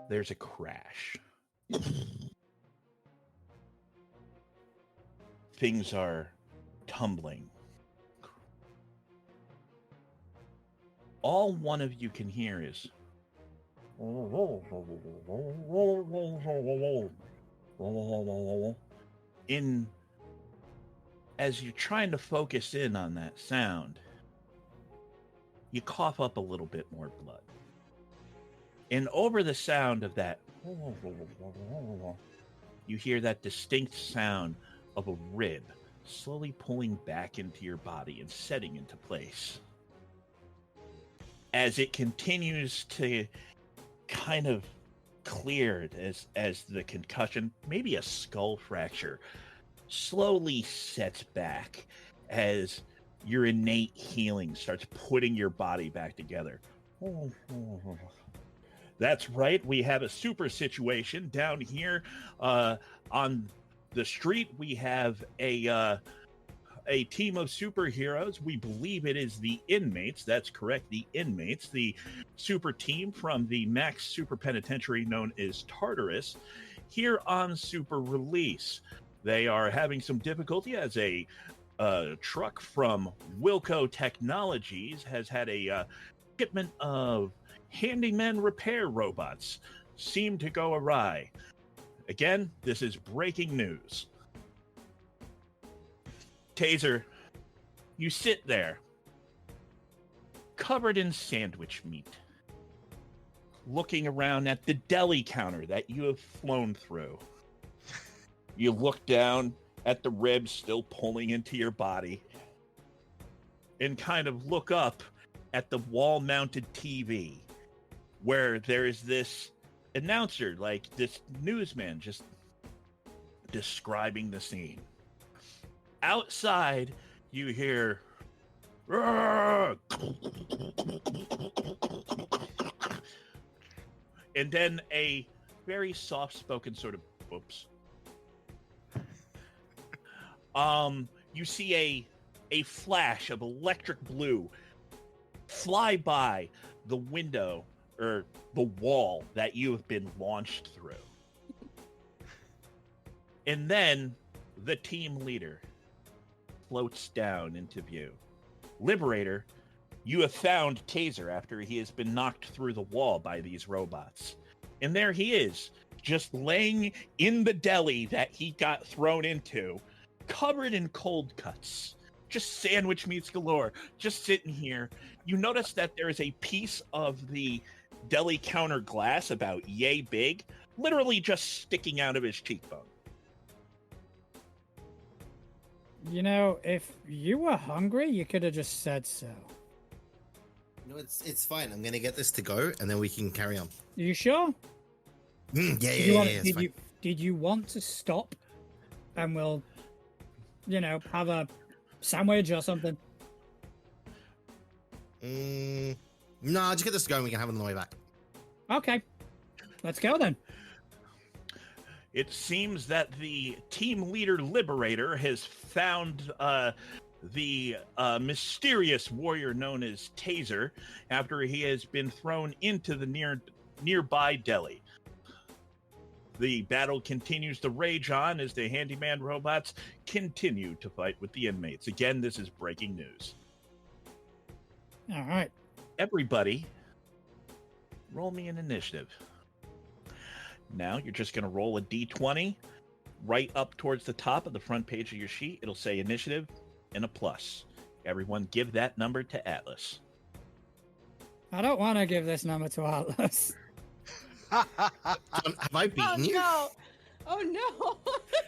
there's a crash. Things are tumbling. All one of you can hear is as you're trying to focus in on that sound, you cough up a little bit more blood. And over the sound of that, you hear that distinct sound of a rib slowly pulling back into your body and setting into place. As it continues to kind of clear as the concussion, maybe a skull fracture, slowly sets back as your innate healing starts putting your body back together. That's right, we have a super situation down here on the street. We have a team of superheroes. We believe it is the Inmates. That's correct, the Inmates, the super team from the Max Super Penitentiary known as Tartarus, here on Super Release. They are having some difficulty as a truck from Wilco Technologies has had a shipment of handyman repair robots seem to go awry. Again, this is breaking news. Taser, you sit there, covered in sandwich meat, looking around at the deli counter that you have flown through. You look down at the ribs still pulling into your body and kind of look up at the wall-mounted TV where there is this announcer, like this newsman, just describing the scene. Outside, you hear and then a very soft-spoken sort of whoops. You see a flash of electric blue fly by the window or the wall that you have been launched through. And then the team leader floats down into view. Liberator, you have found Taser after he has been knocked through the wall by these robots. And there he is, just laying in the deli that he got thrown into, covered in cold cuts. Just sandwich meats galore, just sitting here. You notice that there is a piece of the deli counter glass about yay big, literally just sticking out of his cheekbone. You know, if you were hungry, you could have just said so. No, it's fine. I'm gonna get this to go, and then we can carry on. Are you sure? Yeah. Did you want to stop, and we'll, have a sandwich or something? No, just get this to go, and we can have it on the way back. Okay, let's go then. It seems that the team leader Liberator has found the mysterious warrior known as Taser after he has been thrown into the nearby deli. The battle continues to rage on as the handyman robots continue to fight with the inmates. Again, this is breaking news. All right. Everybody, roll me an initiative. Now you're just going to roll a d20 right up towards the top of the front page of your sheet. It'll say initiative and a plus. Everyone give that number to Atlas. I don't want to give this number to Atlas. Have I beaten you? No. Oh no!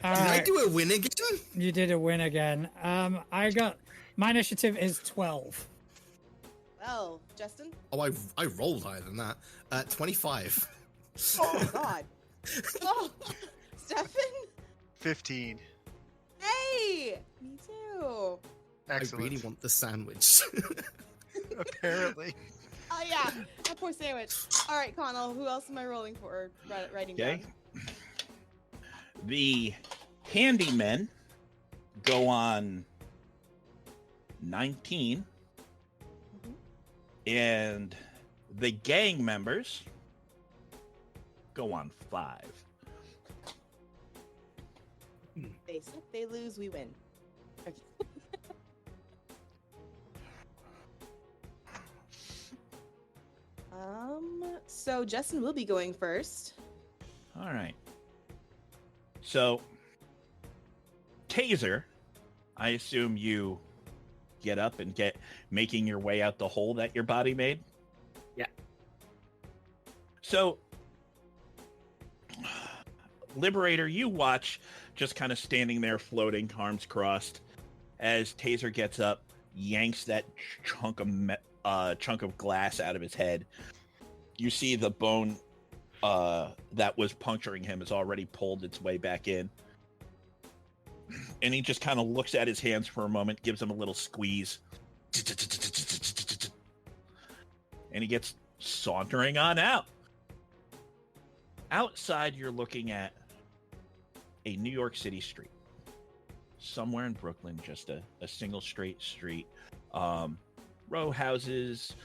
Did I do a win again? You did a win again. My initiative is 12. Well, Justin. Oh, I rolled higher than that. 25. Oh God. Oh, Stefan. 15. Hey, me too. Excellent. I really want the sandwich. Apparently. Oh yeah, that poor sandwich. All right, Connell. Who else am I rolling for? Or writing down? The handymen go on 19, and the gang members go on 5. They suck, they lose, we win. Okay. So Justin will be going first. All right. So, Taser, I assume you get up and making your way out the hole that your body made? Yeah. So, Liberator, you watch just kind of standing there floating, arms crossed, as Taser gets up, yanks that chunk of glass out of his head. You see the bone that was puncturing him has already pulled its way back in. And he just kind of looks at his hands for a moment, gives them a little squeeze. And he gets sauntering on out. Outside, you're looking at a New York City street. Somewhere in Brooklyn, just a single straight street. Row houses,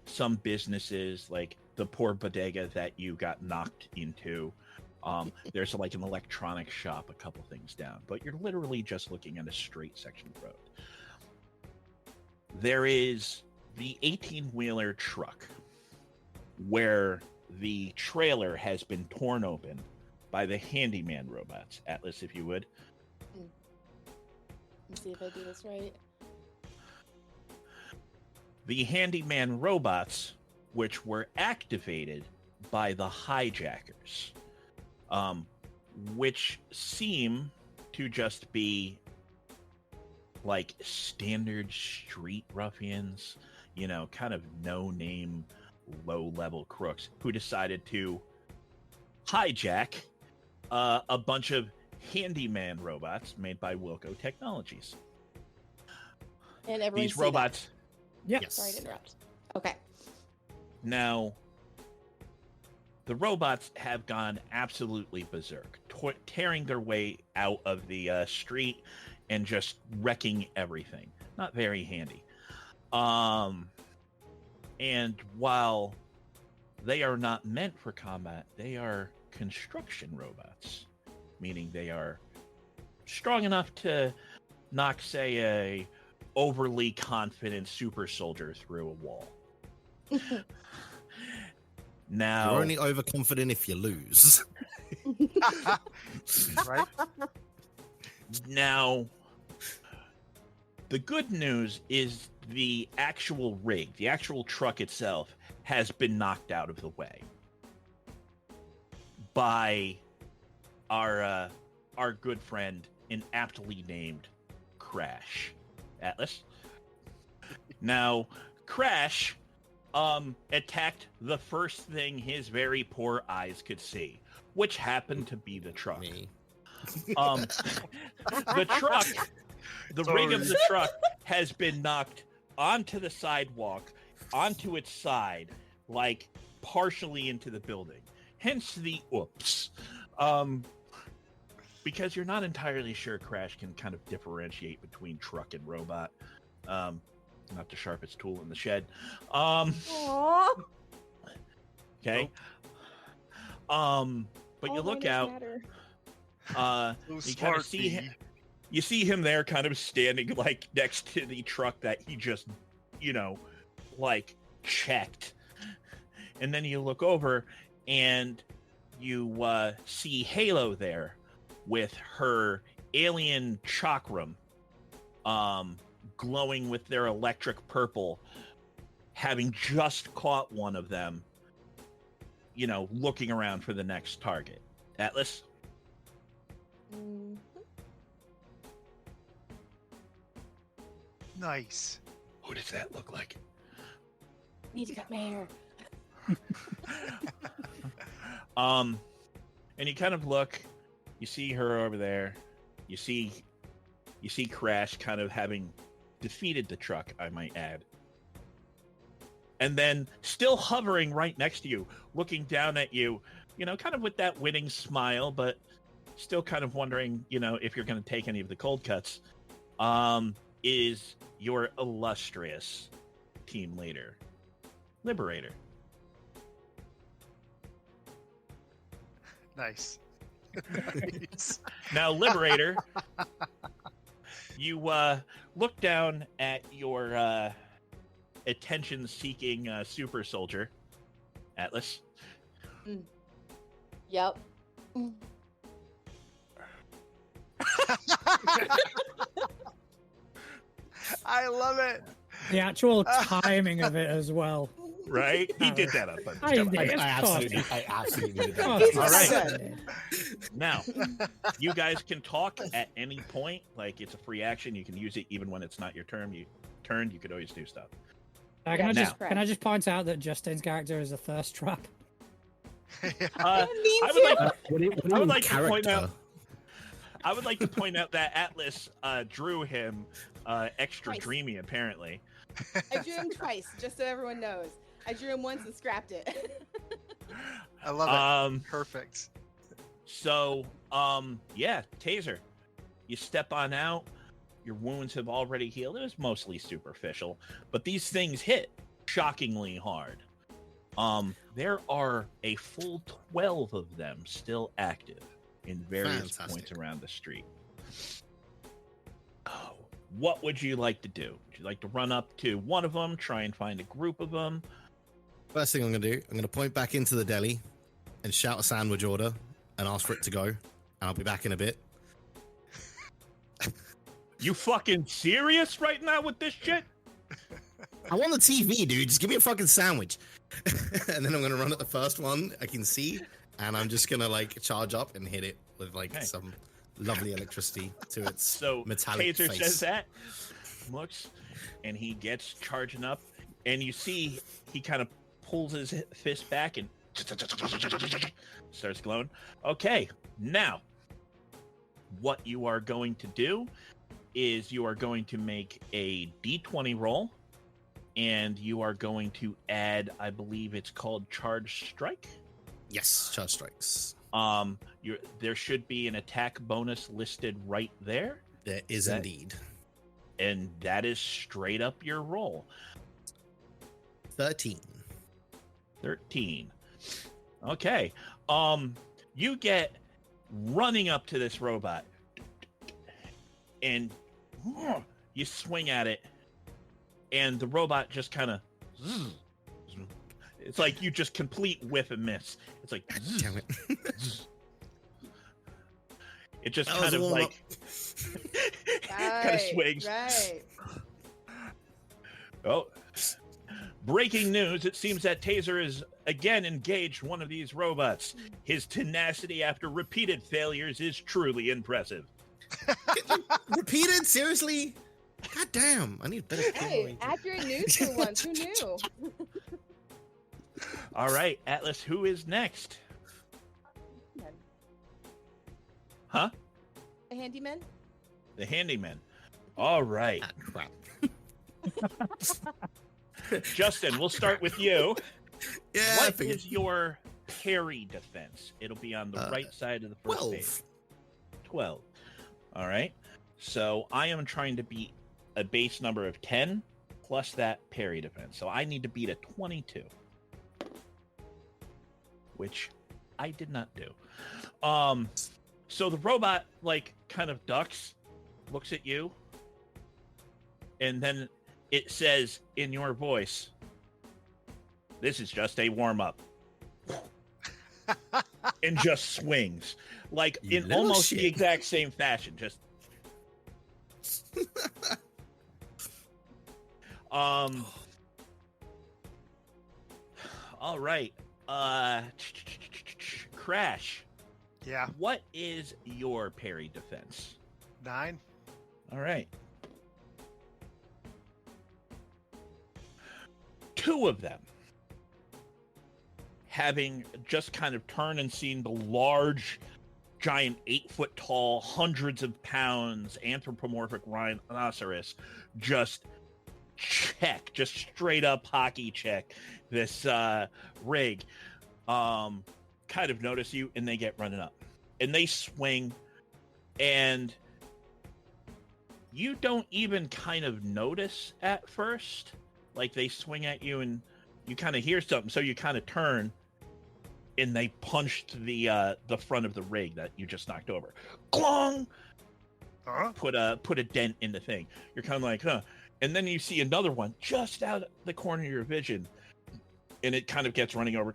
some businesses, like the poor bodega that you got knocked into. There's like an electronic shop a couple things down, but you're literally just looking at a straight section of road. There is the 18-wheeler truck where the trailer has been torn open by the handyman robots. Atlas, if you would. Let's see if I do this right. The handyman robots, which were activated by the hijackers, which seem to just be like standard street ruffians, you know, kind of no-name, low-level crooks who decided to hijack a bunch of handyman robots made by Wilco Technologies. And everyone These robots... Yeah. Yes. Sorry to interrupt. Okay. Now, the robots have gone absolutely berserk, tearing their way out of the street and just wrecking everything. Not very handy. And while they are not meant for combat, they are construction robots, meaning they are strong enough to knock, say, a overly confident super soldier through a wall. Now, You're only overconfident if you lose. Right? Now, the good news is the actual rig, the actual truck itself, has been knocked out of the way by our good friend and aptly named Crash. Atlas. Now, Crash attacked the first thing his very poor eyes could see, which happened to be the truck. Me. The truck, the rig of the truck has been knocked onto the sidewalk, onto its side, like partially into the building. Hence the oops. Because you're not entirely sure Crash can kind of differentiate between truck and robot. Not the sharpest tool in the shed. Aww. Okay. But you look out. So You kind smart, of see B. him. You see him there, kind of standing like next to the truck that he just, you know, like checked. And then you look over, and you see Halo there with her alien chakram, glowing with their electric purple, having just caught one of them, you know, looking around for the next target. Atlas? Mhm. Nice. Who does that look like? Need to cut my hair. And you kind of look, you see her over there, you see Crash kind of having defeated the truck, I might add. And then still hovering right next to you, looking down at you, you know, kind of with that winning smile, but still kind of wondering, you know, if you're going to take any of the cold cuts, is your illustrious team leader, Liberator. Nice. Nice. Now, Liberator, you look down at your attention-seeking super soldier, Atlas. Yep. I love it. The actual timing of it as well. Right? He did that on purpose. I Come on. did. I absolutely did that. All right. Good. Now, you guys can talk at any point. Like, it's a free action. You can use it even when it's not your turn. You could always do stuff. Can Now. I just point out that Justin's character is a thirst trap? I would like to point character. out. I would like to point out that Atlas drew him extra Twice. dreamy, apparently. I drew him twice, just so everyone knows. I drew him once and scrapped it. I love it. Perfect. So, yeah, Taser, you step on out. Your wounds have already healed. It was mostly superficial, but these things hit shockingly hard. There are a full 12 of them still active in various points around the street. What would you like to do? Would you like to run up to one of them, try and find a group of them? First thing I'm going to do, I'm going to point back into the deli and shout a sandwich order and ask for it to go. And I'll be back in a bit. You fucking serious right now with this shit? I want the TV, dude. Just give me a fucking sandwich. And then I'm going to run at the first one I can see. And I'm just going to, like, charge up and hit it with, like, some lovely electricity to its So metallic Taser face. says that, looks, and he gets charging up. And you see he kind of pulls his fist back and starts glowing. Okay, now, what you are going to do is you are going to make a D20 roll, and you are going to add, I believe it's called Charge Strike. Yes, charge strikes. There should be an attack bonus listed right there, There is indeed. and that is straight up your roll. 13. 13. Okay. You get running up to this robot, and you swing at it, and the robot just kind of. It's like you just complete whiff and miss. It's like. Damn it. It just That kind was of a warm-up. like. kind of swings. Right. Oh. Breaking news, it seems that Taser is again engaged one of these robots. His tenacity after repeated failures is truly impressive. Repeated? Seriously? God damn. I need better Hey, accurate news for once. Who knew? All right, Atlas, who is next? Huh? A handyman? The handyman. All right. crap. Justin, we'll start with you. Yeah, I What figured. is your parry defense? It'll be on the right side of the first 12. page. 12. All right. So I am trying to beat a base number of 10 plus that parry defense. So I need to beat a 22, which I did not do. So the robot like kind of ducks, looks at you, and then it says in your voice, "This is just a warm-up." And just swings. Like You in little almost the shit. exact same fashion. Just all right. Crash. Yeah. What is your parry defense? 9. All right. 2 of them, having just kind of turned and seen the large, giant, 8-foot tall, hundreds of pounds anthropomorphic rhinoceros just straight up hockey check this rig, kind of notice you, and they get running up. And they swing, and you don't even kind of notice at first. Like, they swing at you, and you kind of hear something, so you kind of turn, and they punched the front of the rig that you just knocked over. Clong! Huh? Put a dent in the thing. You're kind of like, huh? And then you see another one just out the corner of your vision, and it kind of gets running over,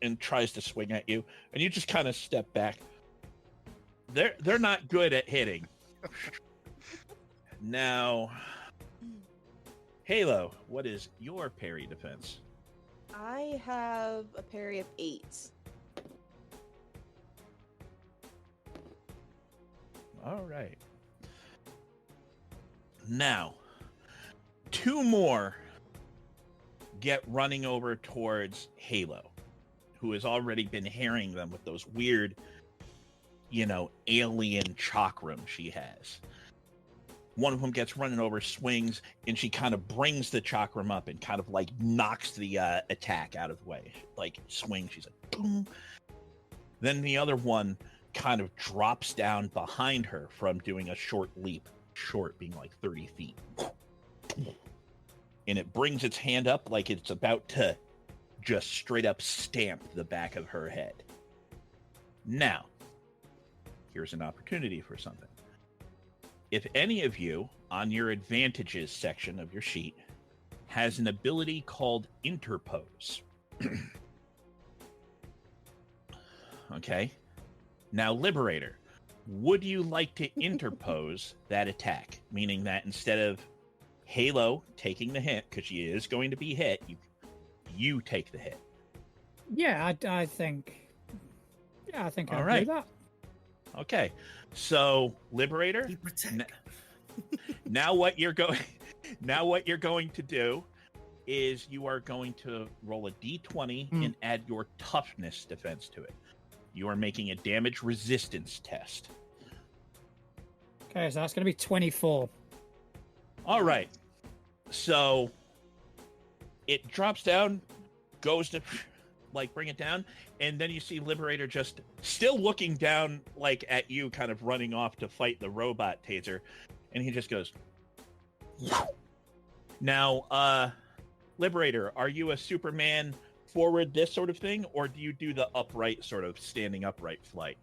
and tries to swing at you, and you just kind of step back. They're not good at hitting. Now, Halo, what is your parry defense? I have a parry of 8. All right. Now, 2 more get running over towards Halo, who has already been harrying them with those weird, alien chakram she has. One of them gets running over, swings, and she kind of brings the chakram up and kind of like knocks the attack out of the way. Like swings, she's like, boom. Then the other one kind of drops down behind her from doing a short leap, short being like 30 feet. And it brings its hand up like it's about to just straight up stamp the back of her head. Now, here's an opportunity for something. If any of you on your advantages section of your sheet has an ability called interpose. Okay. Now, Liberator, would you like to interpose that attack? Meaning that instead of Halo taking the hit, because she is going to be hit, you take the hit. Yeah, I think. Yeah, I think All I'll right. do that. Okay. So, Liberator, now what you're going to do is you are going to roll a d20 and add your toughness defense to it. You are making a damage resistance test. Okay, so that's going to be 24. All right. So it drops down, goes to bring it down, and then you see Liberator just still looking down at you, kind of running off to fight the robot taser, and he just goes. Now, Liberator, are you a Superman forward this sort of thing, or do you do the upright sort of standing upright flight?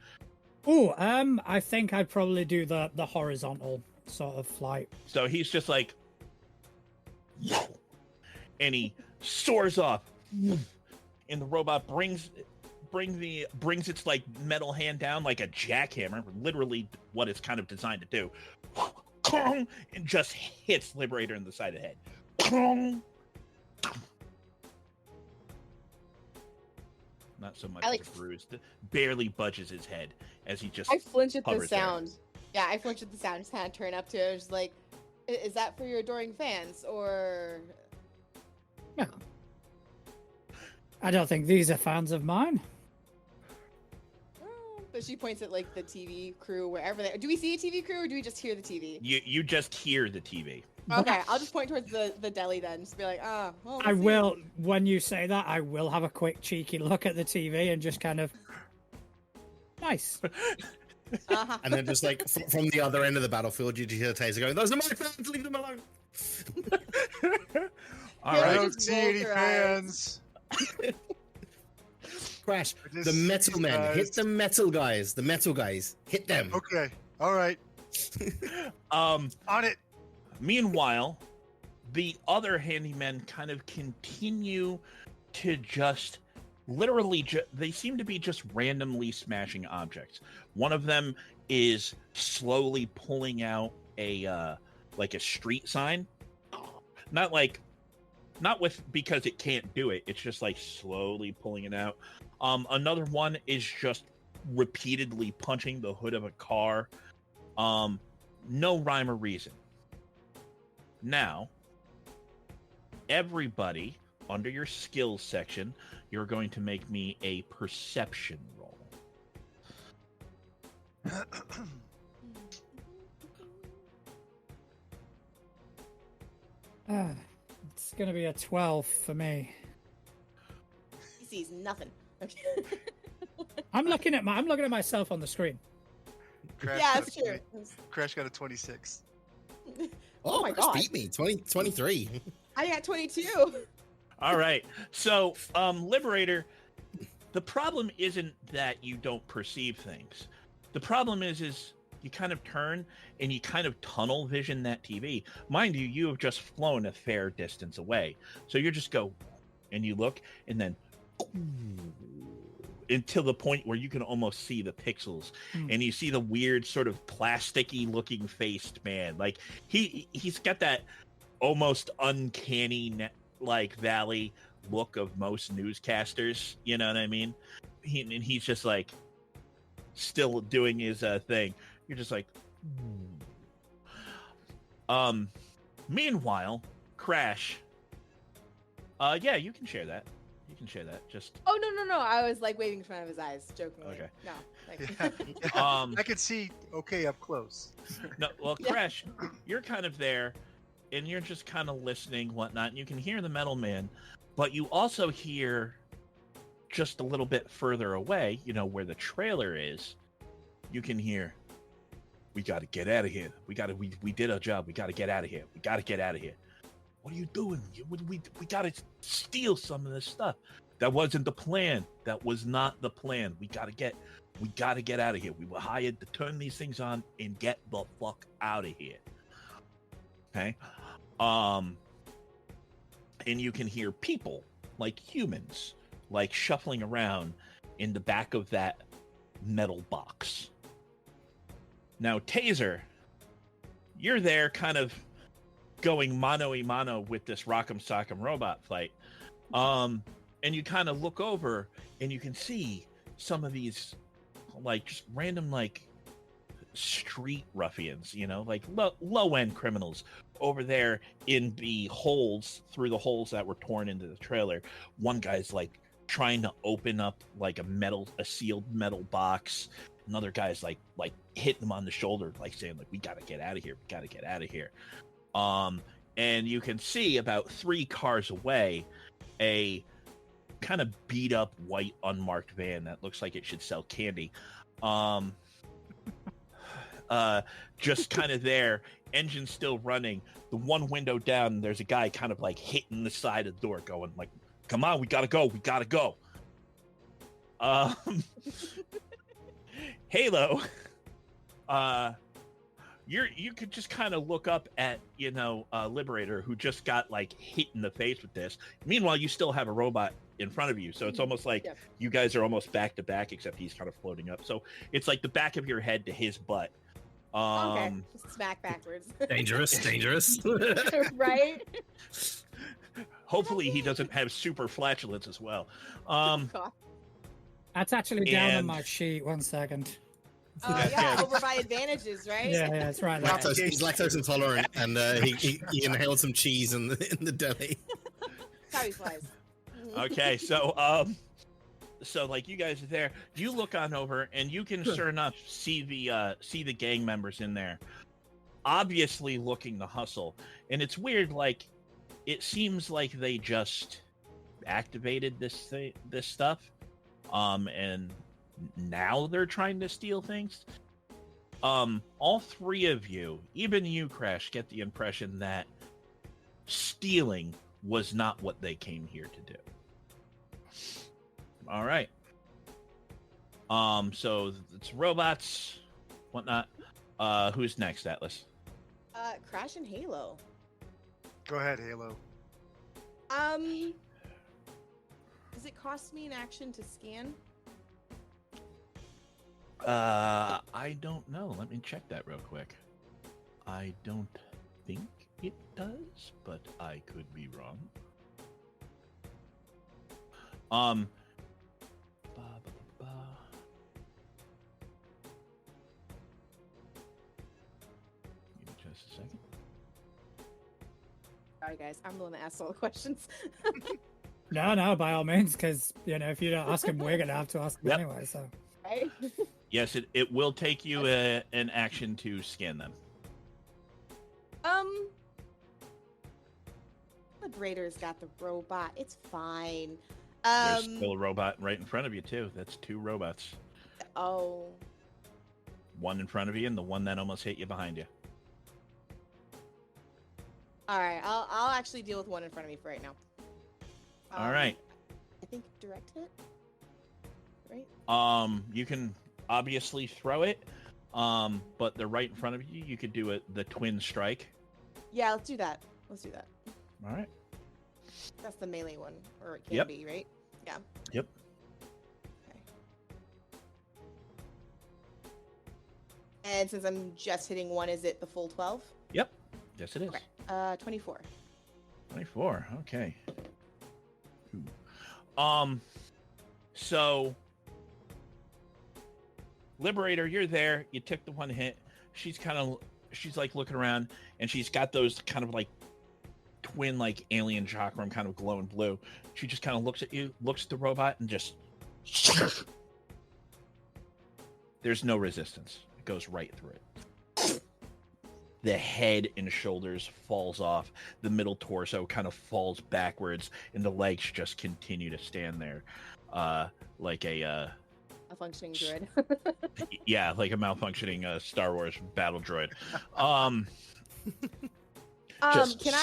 Oh, I think I'd probably do the horizontal sort of flight. So he's just like, and he soars off, and the robot brings its metal hand down like a jackhammer, literally what it's kind of designed to do, and just hits Liberator in the side of the head. Not so much I as a bruise. Barely budges his head as he just. I flinch at the hovers there. sound. Yeah, I flinch at the sound. Just kind of turn up to it. I was just like, is that for your adoring fans or? Yeah. I don't think these are fans of mine. But she points at the TV crew, wherever they. Do we see a TV crew or do we just hear the TV? You just hear the TV. Okay, I'll just point towards the deli then. Just be like, well, I let's see. will, when you say that, I will have a quick cheeky look at the TV and just kind of. Nice. Uh-huh. And then just from the other end of the battlefield, you just hear the taser going, "Those are my fans, leave them alone." All Halo I right. don't just see rolls any her fans. Crash. I just The see metal these men. guys. Hit the metal guys. The metal guys. Hit them. Okay. All right. On it. Meanwhile, the other handymen kind of continue to just literally they seem to be just randomly smashing objects. One of them is slowly pulling out a street sign. Not because it can't do it. It's just slowly pulling it out. Another one is just repeatedly punching the hood of a car. No rhyme or reason. Now, everybody, under your skills section, you're going to make me a perception roll. It's going to be a 12 for me. He sees nothing. Okay. I'm looking at myself on the screen. Crash Yeah, got that's a true. 20 Crash got a 26. Oh, my Chris God. beat me. 23. I got 22. All right. So, Liberator, The problem isn't that you don't perceive things. The problem is you kind of turn and you kind of tunnel vision that TV. Mind you, you have just flown a fair distance away. So you just go and you look and then until the point where you can almost see the pixels and you see the weird sort of plasticky looking faced man. Like he's got that almost uncanny like valley look of most newscasters, you know what I mean? And he's just like still doing his thing. You're just like meanwhile, Crash, yeah, you can share that. You can share that. Just Oh no! I was like waving in front of his eyes, jokingly. Okay. No. Like... I can see okay up close. No, well, Crash, you're kind of there, and you're just kind of listening, whatnot, and you can hear the Metal Man, but you also hear just a little bit further away, you know, where the trailer is, you can hear, we got to get out of here. We did our job. We got to get out of here. We got to get out of here. What are you doing? We got to steal some of this stuff. That wasn't the plan. That was not the plan. We got to get out of here. We were hired to turn these things on and get the fuck out of here. Okay. And you can hear people, like humans, like shuffling around in the back of that metal box. Now, Taser, you're there kind of going mano-a-mano with this Rock'em Sock'em robot fight. And you kind of look over and you can see some of these like just random like street ruffians, you know, like low-end criminals over there in the holes, through the holes that were torn into the trailer. One guy's like trying to open up like a sealed metal box. Another guy's like hitting him on the shoulder, like saying like, we got to get out of here. We got to get out of here. And you can see about 3 cars away, a kind of beat up white unmarked van that looks like it should sell candy. Just kind of there, engine still running, the one window down, there's a guy kind of like hitting the side of the door going like, come on, we gotta go. Halo, you could just kind of look up at, you know, Liberator, who just got like hit in the face with this. Meanwhile, you still have a robot in front of you, so it's almost like you guys are almost back to back, except he's kind of floating up. So it's like the back of your head to his butt. Okay, just smack backwards. Dangerous. Right? Hopefully he doesn't have super flatulence as well. That's actually down on my sheet. 1 second. Yeah, over by advantages, right? Yeah, that's right. He's lactose intolerant, and he inhaled some cheese in the deli. Tabby flies. Okay, so like you guys are there. You look on over, and you can sure enough see the gang members in there, obviously looking to hustle. And it's weird, like it seems like they just activated this stuff, and now they're trying to steal things. All 3 of you, even you, Crash, get the impression that stealing was not what they came here to do. All right. So it's robots, whatnot. Who's next, Atlas? Crash and Halo. Go ahead, Halo. Does it cost me an action to scan? I don't know. Let me check that real quick. I don't think it does, but I could be wrong. Give me just a second. Sorry, guys. I'm the one that asks all the questions. No, by all means, because, you know, if you don't ask him, we're going to have to ask him anyway, so. Right? Yes, it will take you an action to scan them. Liberator's got the robot. It's fine. There's still a robot right in front of you, too. That's 2 robots. Oh. One in front of you and the one that almost hit you behind you. All right. I'll actually deal with one in front of me for right now. All right. I think direct hit. right? You can obviously throw it, but they're right in front of you. You could do it the twin strike. Yeah, let's do that. Let's do that. All right. That's the melee one, or it can Yep. be, right? Yeah. Yep. Okay. And since I'm just hitting one, is it the full 12? Yep. Yes, it is. Okay. 24. 24. Okay. So Liberator, you're there. You took the one hit. She's like looking around, and she's got those kind of like twin like alien chakram kind of glowing blue. She just kind of looks at you, looks at the robot, and just there's no resistance. It goes right through it. The head and shoulders falls off. The middle torso kind of falls backwards, and the legs just continue to stand there, like a functioning droid. yeah, like a malfunctioning Star Wars battle droid. Can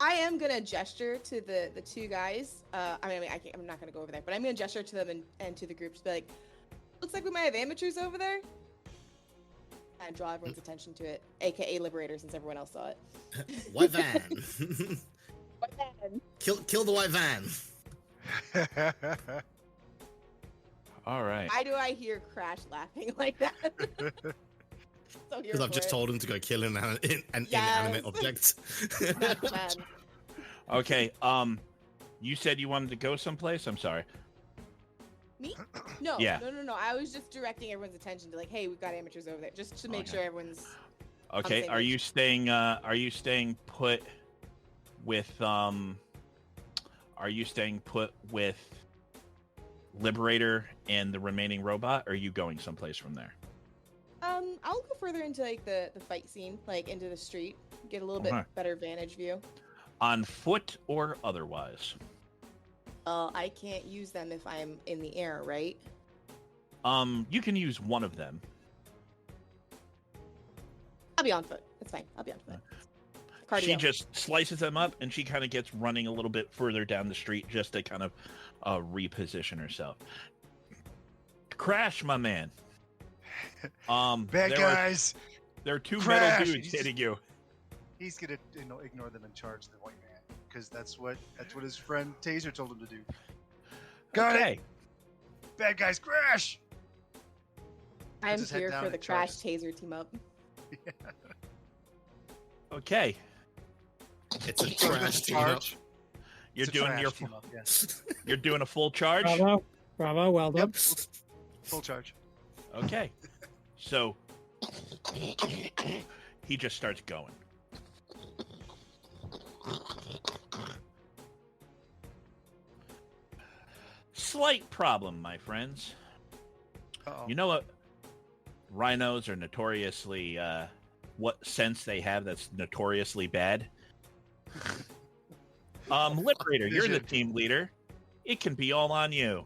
I am gonna gesture to the two guys. I'm not gonna go over there, but I'm gonna gesture to them and to the group to be like, looks like we might have amateurs over there. And draw everyone's attention to it, aka Liberator, since everyone else saw it. White van. White van. Kill the white van. All right. Why do I hear Crash laughing like that? So Because I've just told him to go kill an inanimate object. Okay. You said you wanted to go someplace. I'm sorry. Me? No. Yeah. No. I was just directing everyone's attention to like, hey, we've got amateurs over there, just to make Okay. sure everyone's. Okay. Are you staying? Are you staying put with? Are you staying put with Liberator and the remaining robot? Or are you going someplace from there? I'll go further into like the fight scene, like into the street, get a little bit Okay. better vantage view. On foot or otherwise? I can't use them if I'm in the air, right? You can use one of them. I'll be on foot. It's fine. I'll be on foot. Cardio. She just slices them up, and she kind of gets running a little bit further down the street just to kind of reposition herself. Crash, my man. Bad guys. There are two Crash! metal dudes hitting you. He's gonna ignore them and charge the white man because that's what his friend Taser told him to do. Got Okay. it. Bad guys, crash. I'm his head here down for the and Crash charges. Taser team up. Okay. It's a trash team up. Charge. You're It's a doing trash your team up, yes. you're doing a full charge. Bravo, well done. Yep. Full charge. Okay. So he just starts going. Slight problem, my friends. Uh-oh. You know what? Rhinos are notoriously what sense they have that's notoriously bad. Liberator, you're the Vision. team leader. It can be all on you.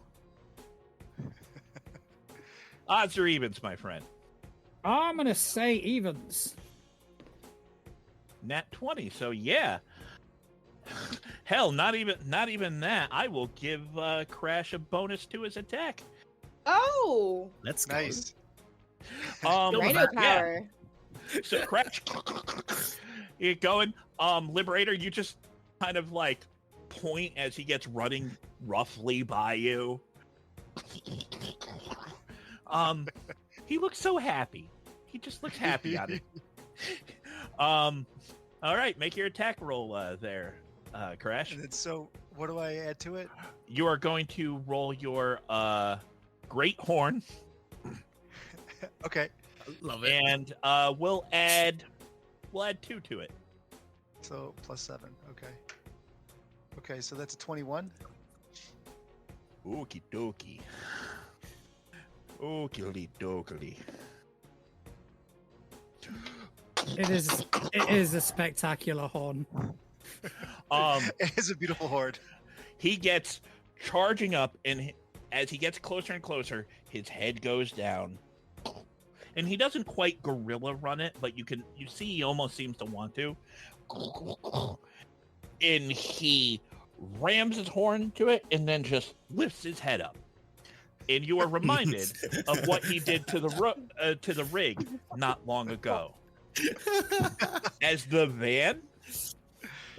Odds or evens, my friend. I'm gonna say evens. Nat 20, so yeah. Hell, not even that. I will give Crash a bonus to his attack. Oh, Let's go. Nice. Rhino power. So Crash, you going? Liberator, you just kind of like point as he gets running roughly by you. He looks so happy. He just looks happy on it. All right, make your attack roll there, Crash. And then, so what do I add to it? You are going to roll your great horn, Okay. Love it. and we'll add 2 to it. So +7. Okay. Okay, so that's a 21. Okie dokie. Okie dokie. It is a spectacular horn. It is a beautiful horde. He gets charging up, and as he gets closer and closer, his head goes down. And he doesn't quite gorilla run it, but you see he almost seems to want to. And he rams his horn to it and then just lifts his head up. and you are reminded of what he did to the rig not long ago. As the van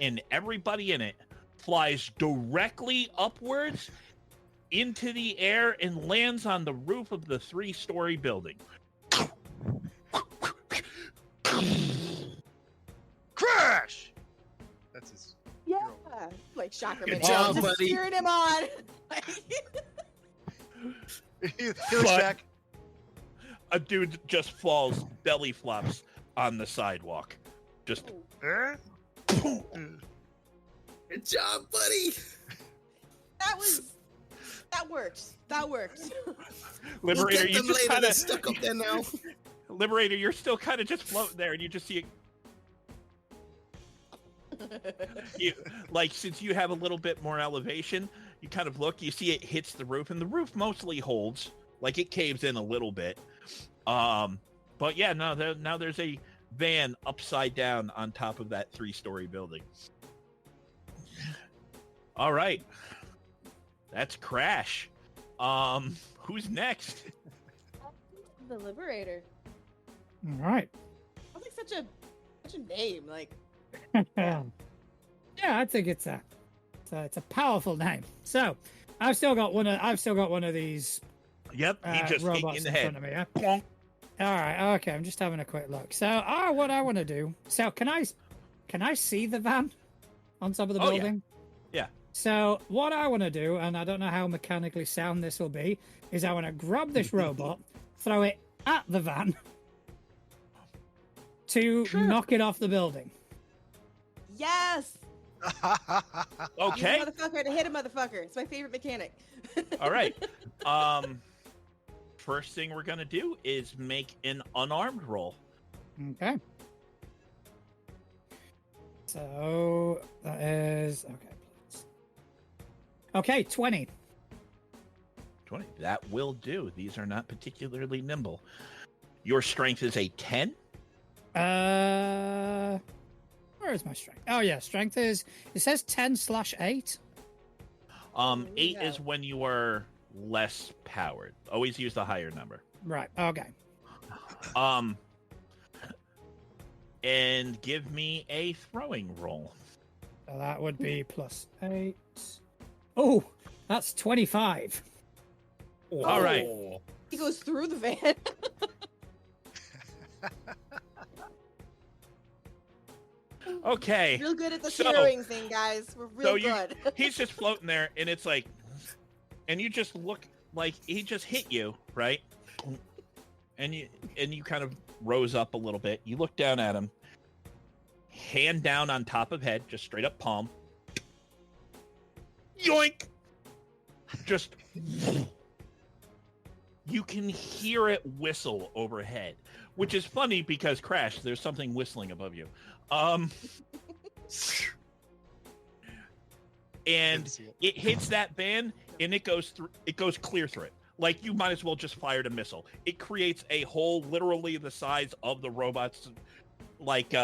and everybody in it flies directly upwards into the air and lands on the roof of the 3-story building. Crash. That's his. Yeah. Like Shockerman. Good job, just buddy. cheering him on. Heal But- Shaq. A dude just falls, belly flops on the sidewalk. Just Eh? Good job, buddy. That worked. That worked. We'll Liberator, get you them just later. kind They're of stuck up there now. Liberator, you're still kind of just floating there, and you just see it. Since you have a little bit more elevation, you kind of look, you see it hits the roof, and the roof mostly holds. Like it caves in a little bit. But yeah, now there's a van upside down on top of that 3-story building. All right. That's Crash. Who's next? The Liberator. All right. That's like such a name. Like, Yeah, I think it's a powerful name. So, I've still got one of these Yep, he just hit you robots in the in head. front of me. Yeah? Plonk. All right, okay. I'm just having a quick look. So, what I want to do. So, can I see the van on top of the Oh, yeah. building? Yeah. So, what I want to do, and I don't know how mechanically sound this will be, is I want to grab this robot, throw it at the van to knock it off the building. yes. Okay. Use a motherfucker to hit a motherfucker. It's my favorite mechanic. All right. First thing we're gonna do is make an unarmed roll. Okay. So that is okay. 20. 20. That will do. These are not particularly nimble. Your strength is a 10. Where is my strength? Oh yeah, strength is. It says 10/8. 8 Yeah. is when you are less powered. Always use the higher number. Right. Okay. And give me a throwing roll. So that would be +8. Oh, that's 25. All right. Oh. He goes through the van. Okay. Real good at the So- steering thing, guys. We're real good. He's just floating there, and it's like, and you just look like he just hit you, right? And you kind of rose up a little bit. You look down at him, hand down on top of head, just straight up palm. Yoink! Just you can hear it whistle overhead, which is funny because Crash, there's something whistling above you. And Didn't see it. it hits that van and it goes clear through it. Like you might as well just fired a missile. It creates a hole literally the size of the robot's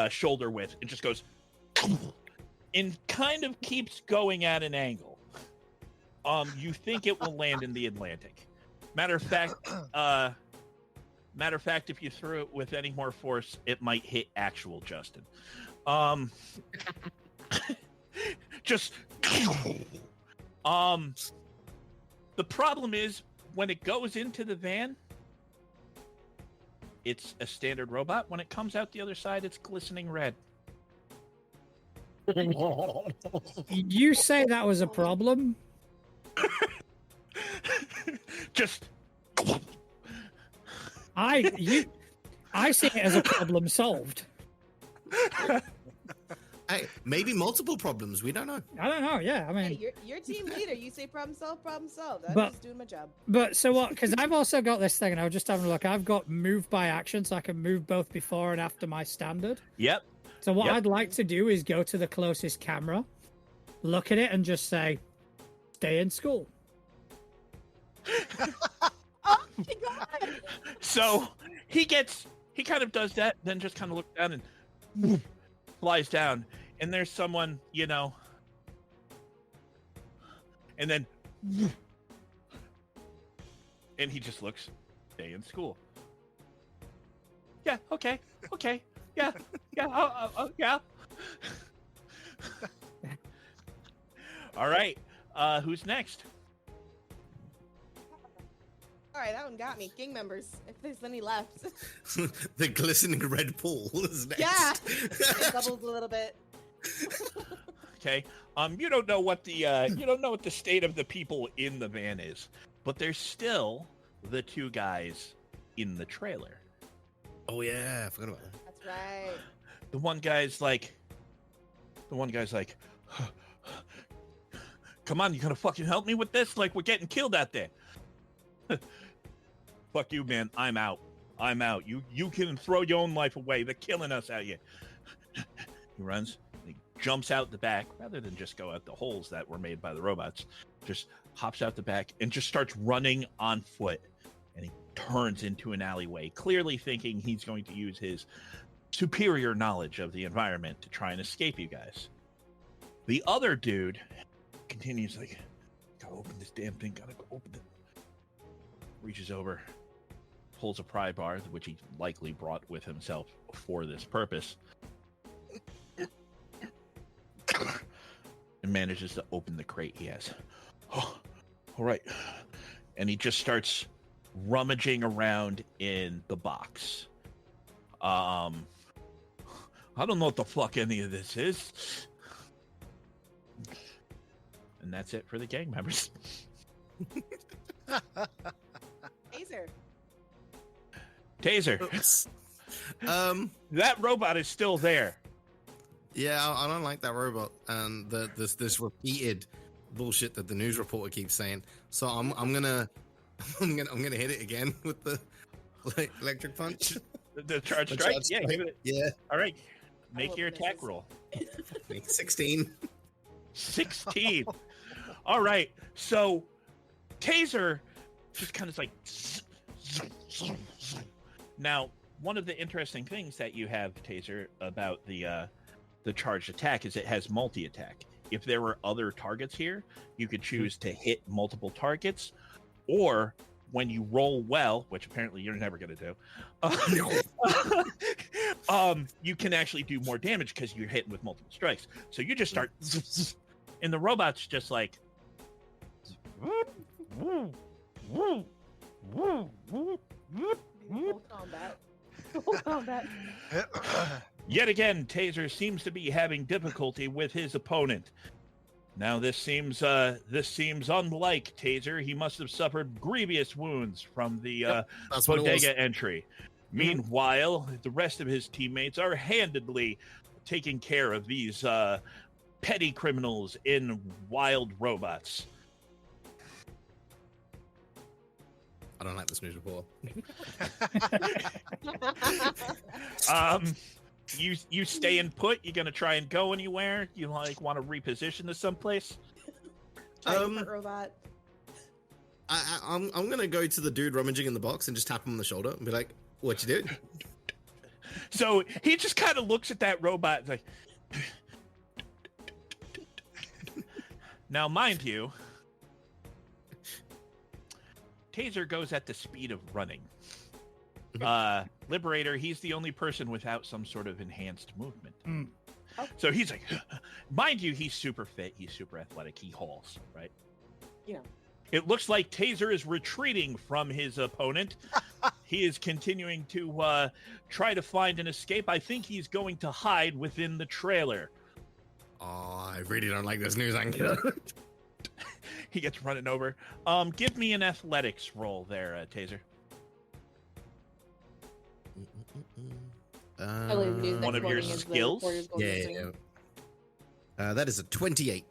shoulder width. It just goes and kind of keeps going at an angle. You think it will land in the Atlantic. Matter of fact, if you threw it with any more force, it might hit actual Justin. Just the problem is when it goes into the van, it's a standard robot. When it comes out the other side, it's glistening red. You say that was a problem? Just I see it as a problem solved. Hey, maybe multiple problems. We don't know. I don't know. Yeah, I mean, Hey, you're team leader. You say problem solved, problem solved. I'm But- just doing my job. but so what? Because I've also got this thing, and I was just having a look. I've got move by action, so I can move both before and after my standard. yep. So what Yep. I'd like to do is go to the closest camera, look at it, and just say, "Stay in school." Oh my god! So he kind of does that, then just kind of looks down and flies down. And there's someone, and then And he just looks, stay in school. Yeah, okay, yeah, yeah. All right, who's next? All right, that one got me. Gang members, if there's any left. The glistening red pool is next. Yeah. It bubbles a little bit. Okay, you don't know what the state of the people in the van is, but there's still the two guys in the trailer. Oh yeah, I forgot about that. That's right. The one guy's like, come on, you gonna fucking help me with this? Like, we're getting killed out there. Fuck you, man. I'm out. You can throw your own life away. They're killing us out here. He runs. He jumps out the back rather than just go out the holes that were made by the robots. Just hops out the back and just starts running on foot. And he turns into an alleyway, clearly thinking he's going to use his superior knowledge of the environment to try and escape you guys. The other dude continues like, gotta open this damn thing, gotta go open it. Reaches over, pulls a pry bar, which he likely brought with himself for this purpose, and manages to open the crate he has. Oh, all right. And he just starts rummaging around in the box. I don't know what the fuck any of this is. And that's it for the gang members. Taser. Oops. That robot is still there. Yeah, I don't like that robot and this repeated bullshit that the news reporter keeps saying. So I'm gonna hit it again with the electric punch. The charge strike. Yeah, give it. Yeah. All right. Make your attack roll. 16. 16. All right. So Taser just kind of like. Now, one of the interesting things that you have, Taser, about the charged attack is it has multi-attack. If there were other targets here, you could choose to hit multiple targets, or when you roll well, which apparently you're never going to do, you can actually do more damage because you're hitting with multiple strikes. So you just start, and the robot's just like, Full combat. Full combat. Yet again, Taser seems to be having difficulty with his opponent. Now this seems unlike Taser. He must have suffered grievous wounds from the bodega entry. Meanwhile, the rest of his teammates are handedly taking care of these petty criminals in wild robots. I don't like this news report. You staying put? You gonna try and go anywhere? You like want to reposition to someplace? Robot. I'm gonna go to the dude rummaging in the box and just tap him on the shoulder and be like, "What you do?" So he just kind of looks at that robot and like. Now, mind you, Taser goes at the speed of running. Liberator, he's the only person without some sort of enhanced movement. So he's like, mind you, he's super fit, he's super athletic, he hauls, right? Yeah. It looks like Taser is retreating from his opponent. He is continuing to try to find an escape. I think he's going to hide within the trailer. Oh, I really don't like this news anchor. He gets running over. Give me an athletics roll there, Taser. One of your skills? Yeah. That is a 28.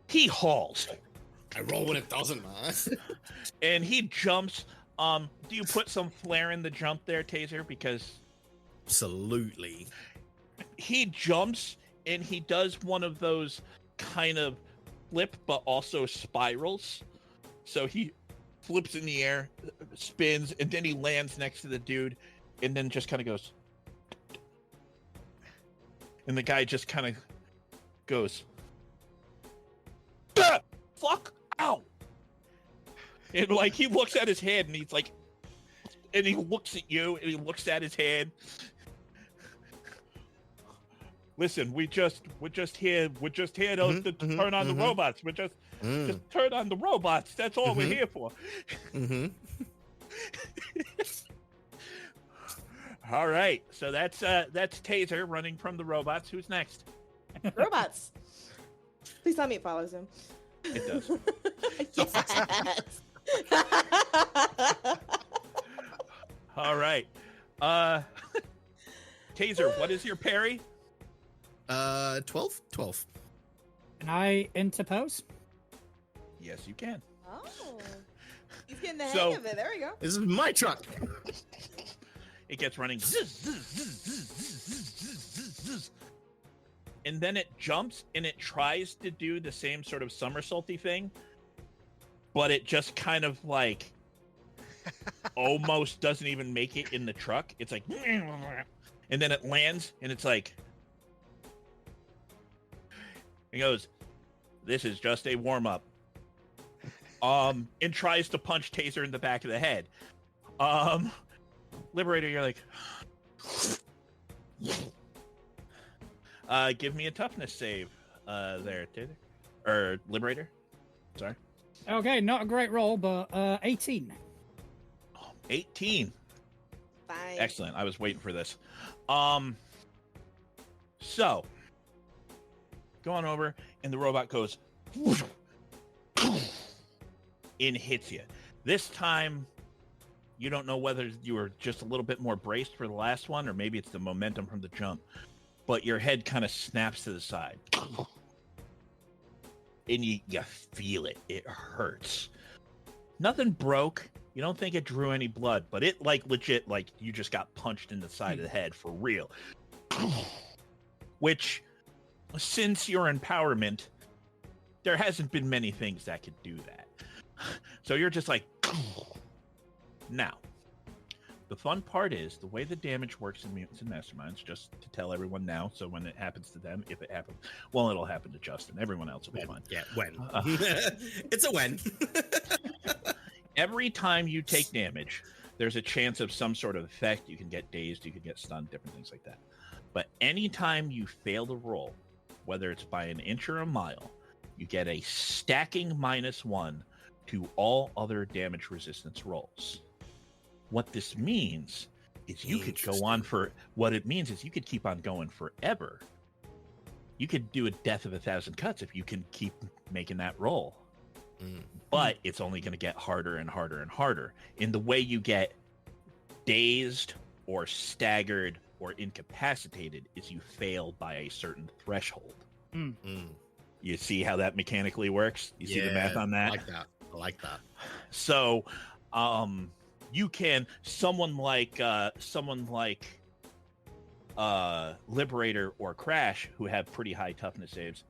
He hauls. I roll when it doesn't, man. And he jumps. Do you put some flair in the jump there, Taser? Because absolutely. He jumps and he does one of those kind of flip but also spirals. So he flips in the air, spins, and then he lands next to the dude and then just kind of goes. And the guy just kind of goes, fuck, ow. And like he looks at his hand and he's like, and he looks at you and he looks at his hand. Listen, we just here to turn on the robots. We're just turn on the robots. That's all we're here for. All right, so that's Taser running from the robots. Who's next? Robots. Please tell me it follows him. It does. Yes. All right. Taser, what is your parry? 12? 12. Can I interpose? Yes, you can. Oh. He's getting the hang of it. There we go. This is my truck. It gets running. And then it jumps and it tries to do the same sort of somersaulty thing, but it just kind of like almost doesn't even make it in the truck. It's like, and then it lands and it's like, it goes, this is just a warm-up. And tries to punch Taser in the back of the head. Liberator, you're like, give me a toughness save there, Taser. Or Liberator. Sorry. Okay, not a great roll, but 18. 18. Fine. Excellent. I was waiting for this. So, going over, and the robot goes and hits you. This time, you don't know whether you were just a little bit more braced for the last one, or maybe it's the momentum from the jump. But your head kind of snaps to the side. And you feel it. It hurts. Nothing broke. You don't think it drew any blood, but it like legit, like you just got punched in the side of the head for real. Which, since your empowerment, there hasn't been many things that could do that. So you're just like, now. The fun part is the way the damage works in Mutants and Masterminds, just to tell everyone now, so when it happens to them, if it happens, well, it'll happen to Justin. Everyone else will be fine. Yeah, when. It's a when. Every time you take damage, there's a chance of some sort of effect. You can get dazed, you can get stunned, different things like that. But anytime you fail to roll, whether it's by an inch or a mile, you get a stacking -1 to all other damage resistance rolls. What this means is you could go on for, what it means is you could keep on going forever. You could do a death of 1,000 cuts if you can keep making that roll. But it's only going to get harder and harder and harder. In the way you get dazed or staggered or incapacitated is you fail by a certain threshold. You see how that mechanically works? You see the math on that? I like that. So, you can, someone like Liberator or Crash, who have pretty high toughness saves,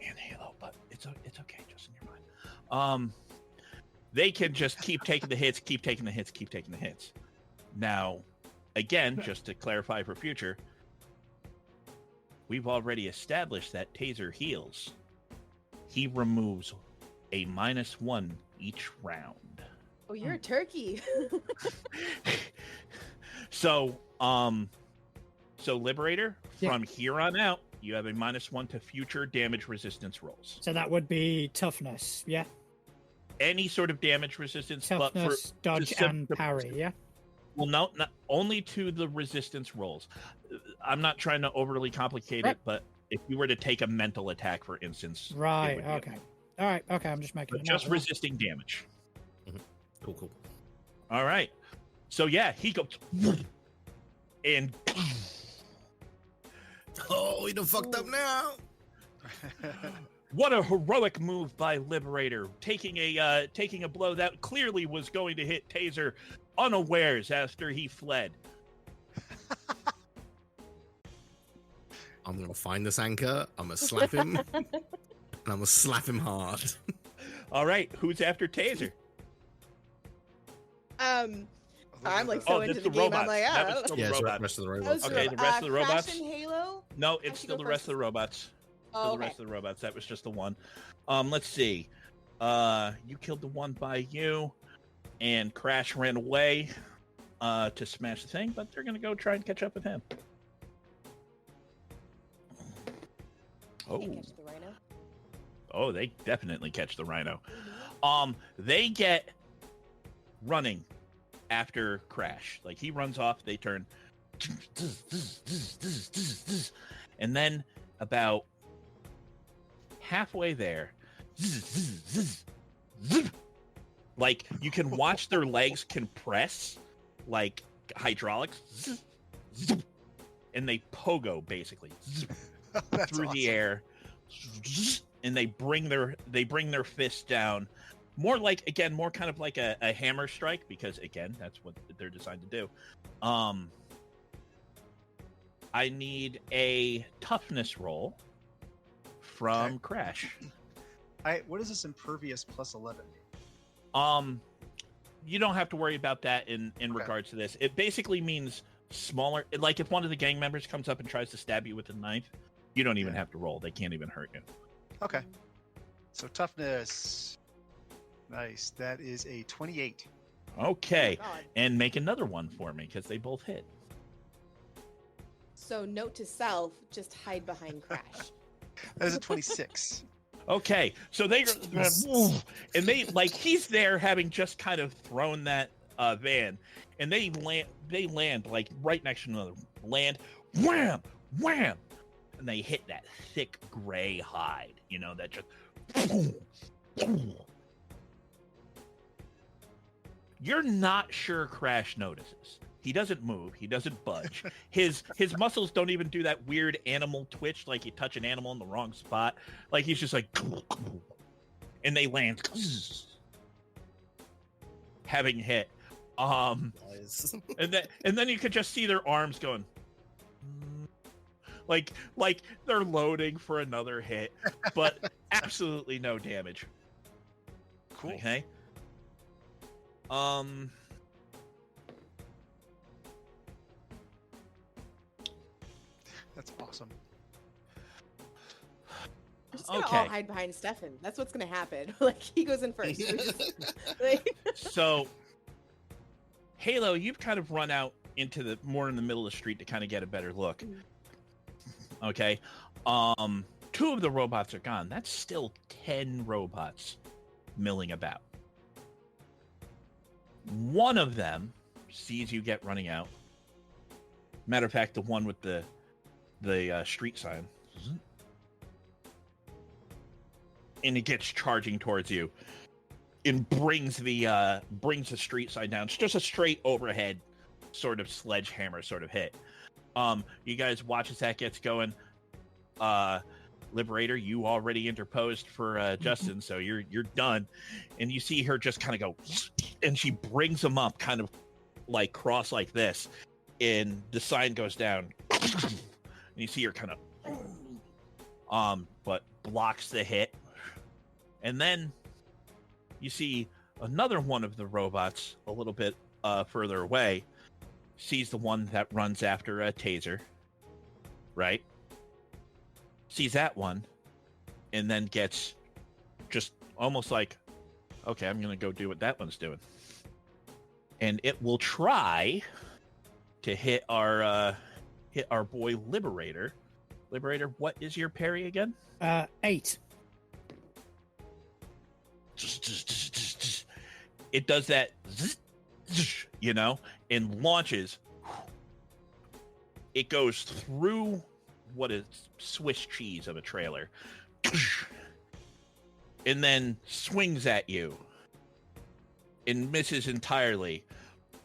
and Halo, but it's okay, Justin, you're fine. They can just keep taking the hits, keep taking the hits, keep taking the hits. Now, again, just to clarify for future, we've already established that Taser heals. He removes a -1 each round. Oh, you're a turkey. So Liberator, from here on out, you have a -1 to future damage resistance rolls. So that would be toughness, yeah? Any sort of damage resistance, Toughness, but dodge, and parry, yeah? Well, no, not only to the resistance rolls. I'm not trying to overly complicate it, but if you were to take a mental attack, for instance, right? Okay, all right, okay. I'm just making. But just resisting damage. Cool. All right. So yeah, he goes and oh, he done fucked up now. What a heroic move by Liberator, taking a blow that clearly was going to hit Taser unawares after he fled. I'm gonna find this anchor. I'm gonna slap him, and I'm gonna slap him hard. All right, who's after Taser? I'm like so into the game. Robots. I'm like, That was Yeah, the the robots. rest of the robots. Okay, the rest of the robots? Crash and Halo. No, it's Actually, still go the rest first. of the robots. Oh, Still okay. the rest of the robots. That was just the one. Let's see. You killed the one by you, and Crash ran away to smash the thing, but they're going to go try and catch up with him. Oh. Can't catch the rhino. Oh, they definitely catch the rhino. They get running after Crash. Like, he runs off, they turn. And then about halfway there, like, you can watch their legs compress like hydraulics, and they pogo basically through the air, and they bring their fists down, more kind of like a hammer strike, because again, that's what they're designed to do. I need a toughness roll from Crash. What is this impervious plus 11? You don't have to worry about that in regards to this. It basically means smaller. Like, if one of the gang members comes up and tries to stab you with a knife, you don't even have to roll. They can't even hurt you. Okay. So toughness. Nice. That is a 28. Okay. Oh, God. And make another one for me, because they both hit. So note to self: just hide behind Crash. That is a 26. Okay, so they and they, like, he's there having just kind of thrown that van, and they land like right next to another land, wham, wham, and they hit that thick gray hide, that just. You're not sure Crash notices. He doesn't move. He doesn't budge. His muscles don't even do that weird animal twitch, like you touch an animal in the wrong spot. Like, he's just like, and they land, having hit. Nice. and then you could just see their arms going, like they're loading for another hit, but absolutely no damage. Cool. Okay. That's awesome. We're just gonna Okay. all hide behind Stefan. That's what's gonna happen. Like, he goes in first. We're just, like, So, Halo, you've kind of run out into in the middle of the street to kind of get a better look. Okay. 2 of the robots are gone. That's still 10 robots milling about. One of them sees you get running out. Matter of fact, the one with the street sign, and it gets charging towards you, and brings the street sign down. It's just a straight overhead sort of sledgehammer sort of hit. You guys watch as that gets going. Liberator, you already interposed for Justin, so you're done. And you see her just kind of go, and she brings him up kind of like cross like this, and the sign goes down. And you see her kind of but blocks the hit. And then you see another one of the robots a little bit further away sees the one that runs after a taser, right? Sees that one, and then gets just almost like, okay, I'm gonna go do what that one's doing. And it will try to hit our boy Liberator. Liberator, what is your parry again? 8. It does that, and launches. It goes through what is Swiss cheese of a trailer, and then swings at you and misses entirely.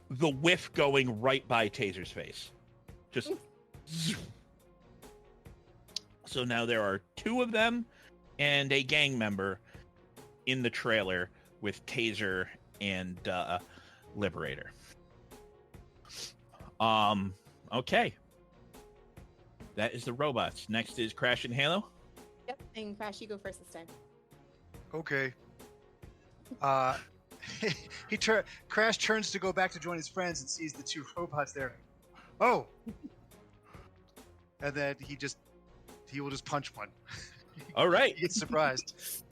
The whiff going right by Taser's face. Just. So now there are 2 of them and a gang member in the trailer with Taser and Liberator. Okay. That is the robots. Next is Crash and Halo. yep. And Crash, you go first this time. Okay. Crash turns to go back to join his friends and sees the 2 robots there. Oh. And then he will just punch one. All right. He gets surprised.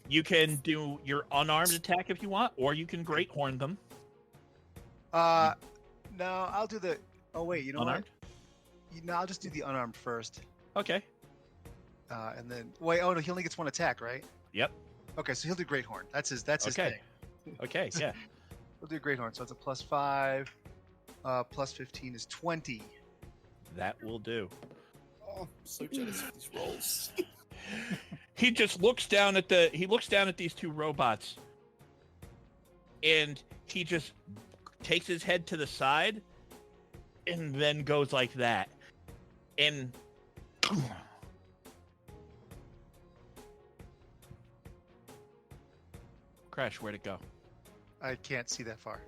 You can do your unarmed attack if you want, or you can great horn them. No, I'll do the. Oh wait, you know Unarmed? what? No, I'll just do the unarmed first. Okay. And then wait. Oh no, he only gets one attack, right? Yep. Okay, so he'll do Great Horn. That's his Okay. thing. Okay. Yeah. We'll do Great Horn. So it's a +5. Plus 15 is 20. That will do. Oh, I'm so jealous of these rolls. He just looks down at these two robots, and he just takes his head to the side, and then goes like that, and Crash, where'd it go? I can't see that far.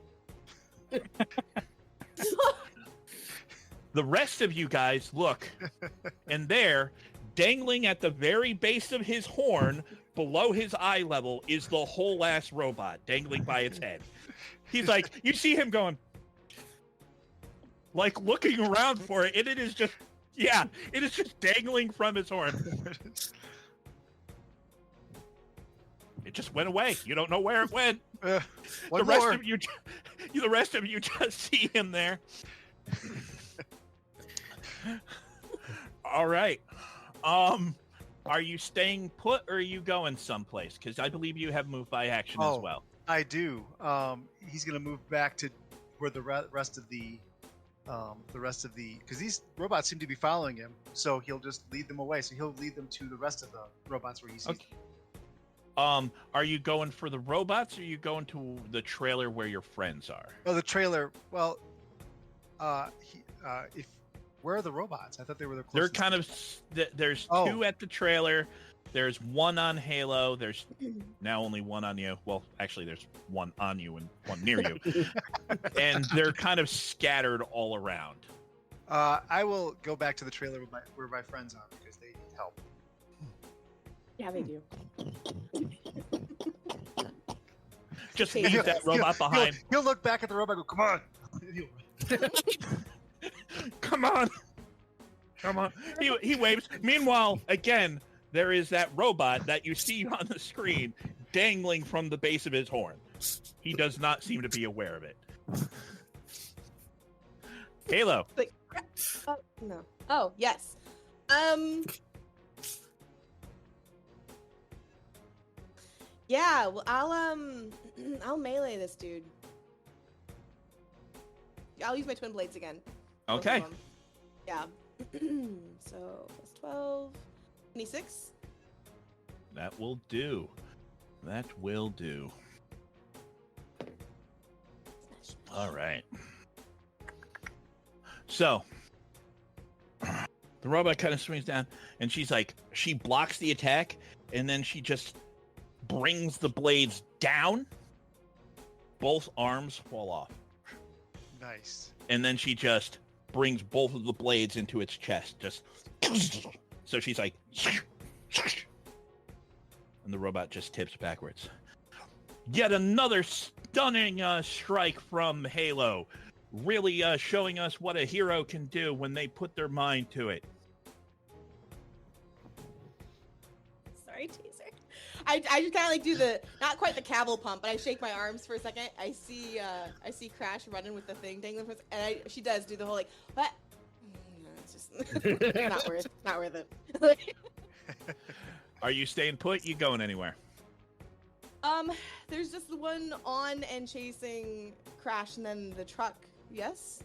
The rest of you guys look, and there, dangling at the very base of his horn, below his eye level, is the whole ass robot dangling by its head. He's like, you see him going, like looking around for it, and it is just dangling from his horn. It just went away. You don't know where it went. The rest of you just see him there. All right. Are you staying put or are you going someplace? Because I believe you have moved by action as well. I do. He's gonna move back to where the rest of the because these robots seem to be following him, so he'll just lead them away. So he'll lead them to the rest of the robots where he sees. Okay. Are you going for the robots or are you going to the trailer where your friends are? Oh, the trailer. Well, if where are the robots? I thought they were the They're closest. kind of there's two at the trailer. There's one on Halo. There's now only one on you. Well, actually, there's one on you and one near you, and they're kind of scattered all around. I will go back to the trailer where my friends are because they need help. Yeah, they do. Just leave that robot behind. He'll look back at the robot and go, "Come on." Come on. Come on. He waves. Meanwhile, again, there is that robot that you see on the screen dangling from the base of his horn. He does not seem to be aware of it. Halo. Like, oh, no. Oh, yes. Yeah, well, I'll melee this dude. I'll use my twin blades again. Both of Okay. them. Yeah. So, plus 12. 26? That will do. That will do. All right. So, the robot kind of swings down, and she blocks the attack, and then she just brings the blades down. Both arms fall off. Nice. And then she just brings both of the blades into its chest. Just so she's like, and the robot just tips backwards. Yet another stunning strike from Halo, really showing us what a hero can do when they put their mind to it. Sorry, Taser. I just kind of like do the, not quite the cavil pump, but I shake my arms for a second. I see Crash running with the thing dangling from, and she does do the whole like, what? No, it's just not worth it. Are you staying put? You going anywhere? There's just the one on and chasing Crash, and then the truck. Yes.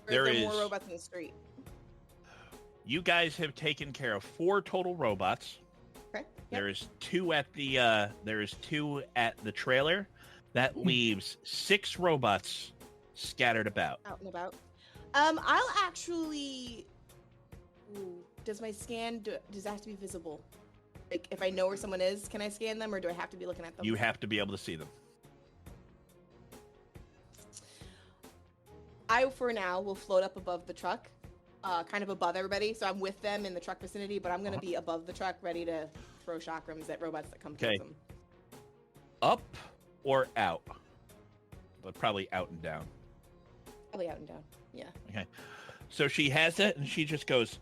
Or There is there more is- robots in the street? You guys have taken care of 4 total robots. Okay. Yep. There is 2 at the trailer. That leaves 6 robots scattered about. Out and about. I'll actually. Ooh, does my scan does it have to be visible? Like, if I know where someone is, can I scan them, or do I have to be looking at them? You have to be able to see them. I, for now, will float up above the truck, kind of above everybody. So I'm with them in the truck vicinity, but I'm going to be above the truck, ready to throw chakrams at robots that come Okay. towards them. Up or out? But probably out and down. Probably out and down. Yeah. So she has it, and she just goes.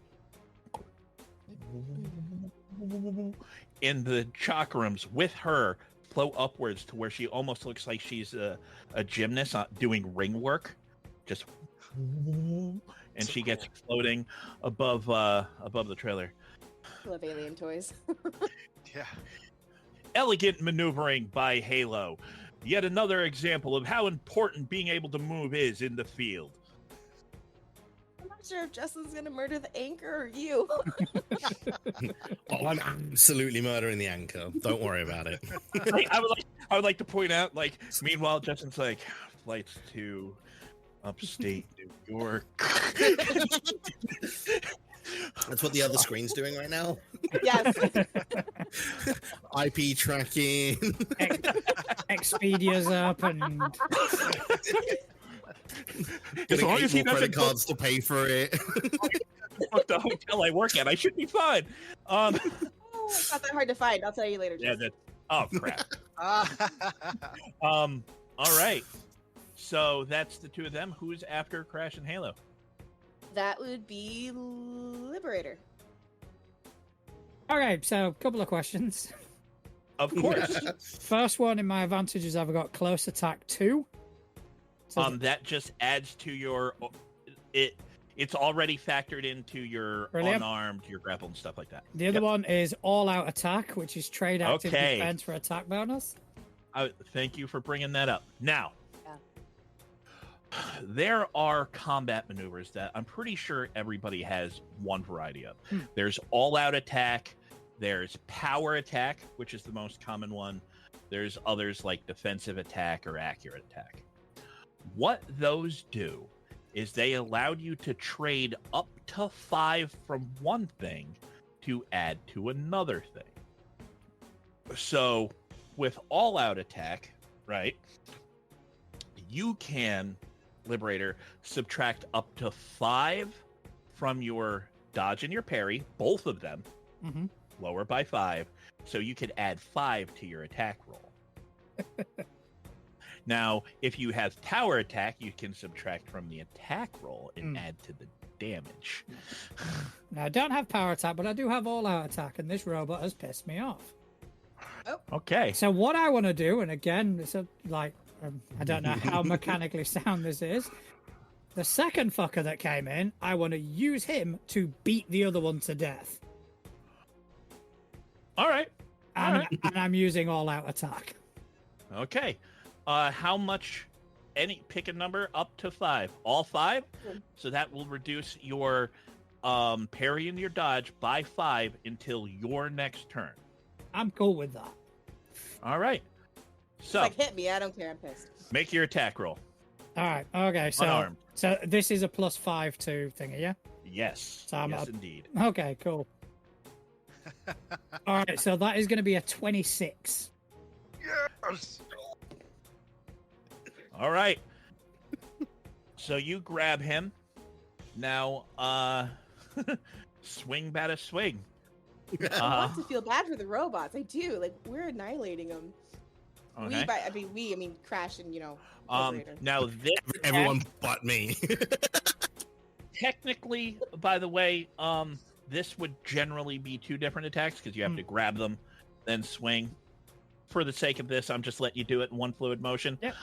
and the chakrams with her flow upwards to where she almost looks like she's a gymnast doing ring work. Just and So she gets cool. floating above the trailer. I love alien toys. Yeah. Elegant maneuvering by Halo. Yet another example of how important being able to move is in the field. I'm not sure if Justin's gonna murder the anchor or you. Oh, I'm absolutely murdering the anchor. Don't worry about it. I would like to point out, like, meanwhile, Justin's like, flights to upstate New York. That's what the other screen's doing right now. Yes. IP tracking. Expedia's up and As long Getting as he 8 more credit doesn't cards to pay for it. fuck the hotel I work at, I should be fine. Oh, it's not that hard to find. I'll tell you later. Yeah, Justin. oh crap. All right. So that's the two of them. Who's after Crash and Halo? That would be Liberator. okay. So, a couple of questions. Of course. First one in my advantages, I've got close attack 2. So That just adds to your it's already factored into your Brilliant. unarmed, your grapple and stuff like that. the other Yep. one is all out attack, which is trade active Okay. defense for attack bonus. Thank you for bringing that up. Now, Yeah. there are combat maneuvers that I'm pretty sure everybody has one variety of. Hmm. There's all-out attack. There's power attack, which is the most common one. There's others like defensive attack or accurate attack. What those do is they allowed you to trade up to 5 from one thing to add to another thing. So with all-out attack, right, you can, Liberator, subtract up to 5 from your dodge and your parry, both of them, Mm-hmm. lower by 5, so you could add 5 to your attack roll. Now, if you have tower attack, you can subtract from the attack roll and add to the damage. Now, I don't have power attack, but I do have all out attack, and this robot has pissed me off. Okay. So, what I want to do, and again, it's I don't know how mechanically sound this is. The second fucker that came in, I want to use him to beat the other one to death. All right. And I'm using all out attack. Okay. How much? Pick a number up to 5. All 5? So that will reduce your parry and your dodge by 5 until your next turn. I'm cool with that. All right. So Like, hit me. I don't care. I'm pissed. make your attack roll. All right. Okay. Unarmed. So this is a +5 to thingy, yeah? Yes. So I'm yes, up. indeed. Okay, cool. All right. So that is going to be a 26. Yes. All right. So you grab him. Now, swing, bada, swing. I want to feel bad for the robots. I do. Like, we're annihilating them. Okay. I mean, Crash and, Liberator. Now this Everyone but me. technically, by the way, this would generally be 2 different attacks because you have to grab them, then swing. For the sake of this, I'm just letting you do it in one fluid motion. Yep.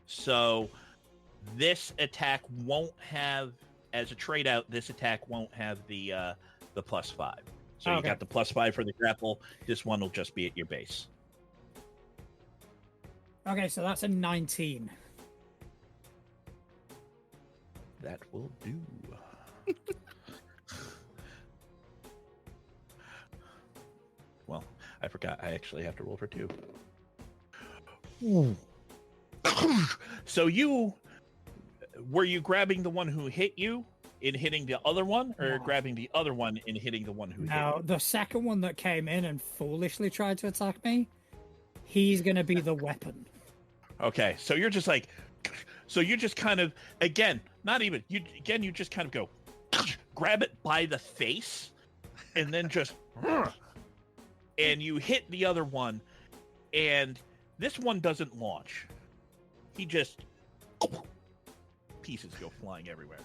So this attack won't have, as a trade out, this attack won't have the +5. So you Okay. got the +5 for the grapple. This one will just be at your base. Okay, so that's a 19. That will do. Well, I forgot. I actually have to roll for 2. So were you grabbing the one who hit you in hitting the other one, or No. grabbing the other one in hitting the one who hit Now, you? the second one that came in and foolishly tried to attack me, he's going to be the weapon. Okay, so you're just like, so you just kind of, again, not even, you just kind of go, grab it by the face, and then just, and you hit the other one, and this one doesn't launch. He just, pieces go flying everywhere.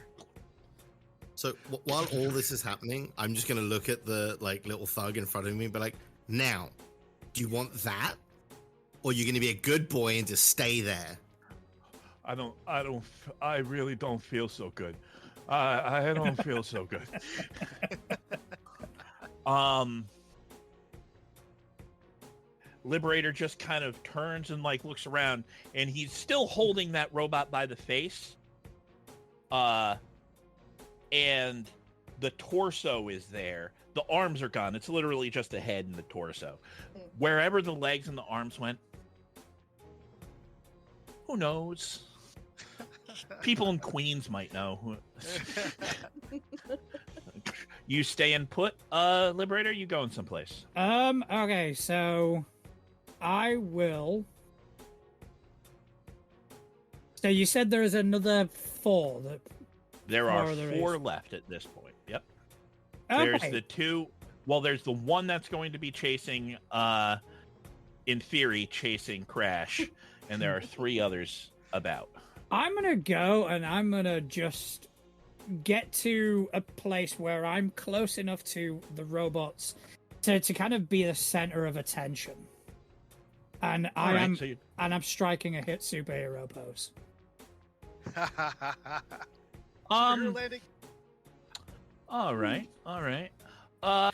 So while all this is happening, I'm just gonna look at the like little thug in front of me and be like, now, do you want that? Or you're gonna be a good boy and just stay there? I really don't feel so good. I don't feel so good. Liberator just kind of turns and like looks around, and he's still holding that robot by the face. And the torso is there. The arms are gone. It's literally just the head and the torso. Wherever the legs and the arms went, who knows? People in Queens might know. You staying put, Liberator? You going someplace? Okay, so I will. So you said there's another 4 that. There are there 4 is. left at this point. Yep. Okay. There's the 2. Well, there's the one that's going to be chasing, in theory, chasing Crash, and there are 3 others about. I'm gonna go and I'm gonna just get to a place where I'm close enough to the robots to kind of be the center of attention. And I'm striking a hit superhero pose. Landing. All right. I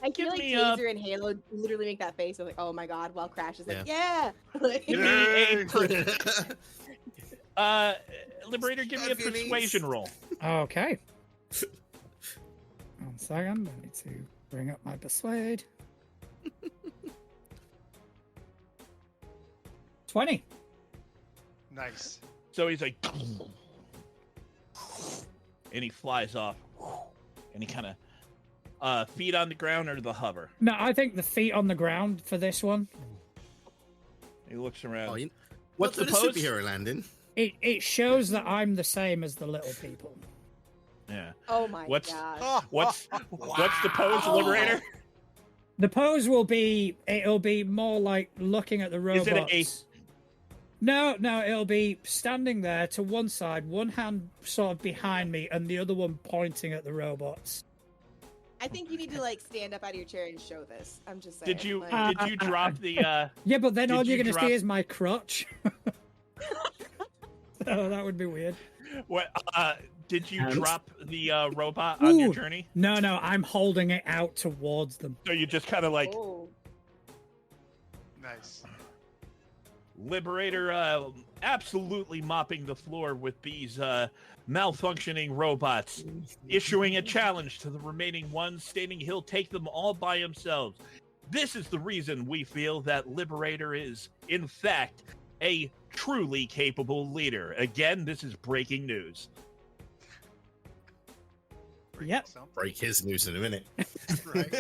Give feel like me Taser and Halo literally make that face of like, oh my god, while Crash is like, yeah. Like, Give me a Liberator, give me a persuasion roll. Okay. 1 second. I need to bring up my persuade. 20. Nice. So he's like, and he flies off, and he kind of feet on the ground or the hover. No, I think the feet on the ground for this one. He looks around. Oh, What's the the pose? superhero landing? It shows that I'm the same as the little people. Yeah. oh my What's- god. What's the pose, Liberator? The pose it'll be more like looking at the robots. Is it a? No, it'll be standing there to one side, one hand sort of behind me, and the other one pointing at the robots. I think you need to like stand up out of your chair and show this. I'm just saying. Did you like- did you drop the? Yeah, but then Did all you're you going to drop- see is my crotch. So that would be weird. What? Did you Hands. drop the robot on your Ooh. journey? No, I'm holding it out towards them. So you just kind of like Oh. Nice. Liberator, absolutely mopping the floor with these malfunctioning robots, issuing a challenge to the remaining ones, stating he'll take them all by himself. This is the reason we feel that Liberator is, in fact, a truly capable leader. Again, this is breaking news. Yep. Something. Break his news in a minute. Right.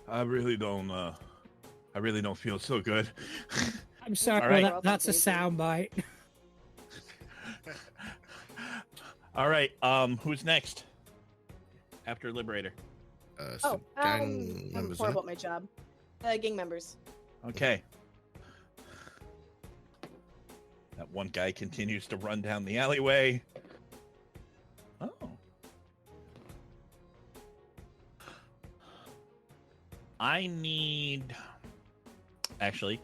I really don't feel so good. I'm sorry, All right. that's a soundbite. All right, who's next? After Liberator. So gang I'm members, horrible at my job. Gang members. Okay. That one guy continues to run down the alleyway. Oh. I need... Actually,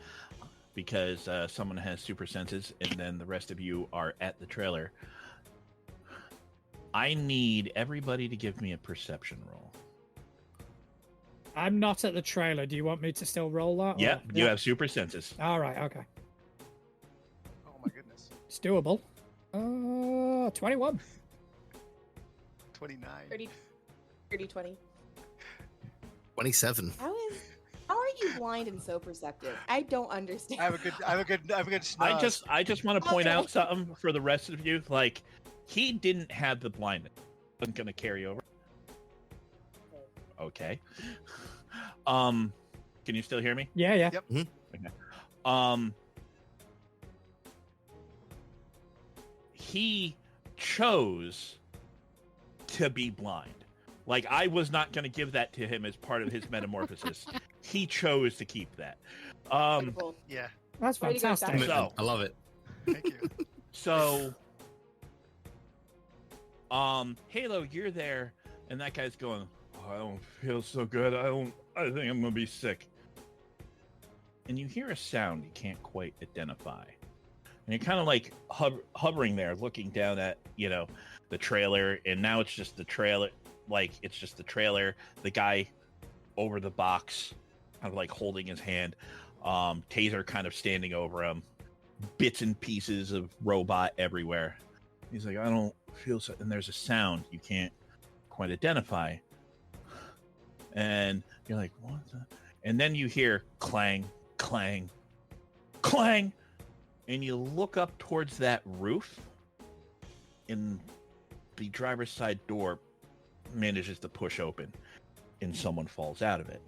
because someone has super senses and then the rest of you are at the trailer, I need everybody to give me a perception roll. I'm not at the trailer. Do you want me to still roll that? Yep, you have super senses. All right, okay. Oh my goodness. It's doable. 21. 29. 30, 20. 27. How are you blind and so perceptive? I don't understand. I have a good snaz. I just want to point Okay. out something for the rest of you. Like, he didn't have the blindness. Wasn't going to carry over. Okay. Can you still hear me? Yeah. Yep. He chose to be blind. Like, I was not going to give that to him as part of his metamorphosis. He chose to keep that. Wonderful. Yeah. That's Way to go, fantastic. Sasha. So- I love it. Thank you. So, Halo, you're there, and that guy's going, oh, I don't feel so good. I think I'm gonna be sick. And you hear a sound you can't quite identify. And you're kind of like hovering there, looking down at, the trailer, and now it's just the trailer, the guy over the box, kind of like holding his hand, Taser kind of standing over him, bits and pieces of robot everywhere. He's like, I don't feel so, and there's a sound you can't quite identify. And you're like, what the? And then you hear clang, clang, clang, and you look up towards that roof, and the driver's side door manages to push open, and someone falls out of it.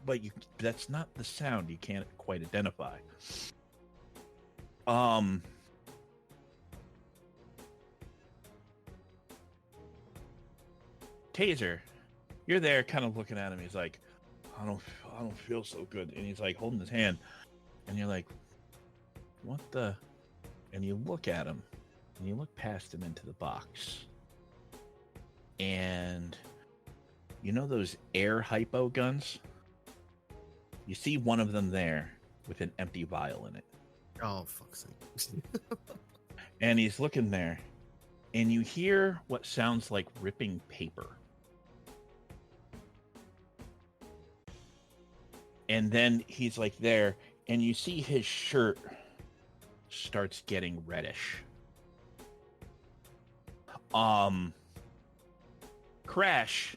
But that's not the sound you can't quite identify. Taser, you're there kind of looking at him. He's like, I don't feel so good. And he's like holding his hand, and you're like, what the? And you look at him, and you look past him into the box, and you know those air hypo guns? You see one of them there with an empty vial in it. Oh, fuck's sake. And he's looking there, and you hear what sounds like ripping paper. And then he's like there, and you see his shirt starts getting reddish. Crash,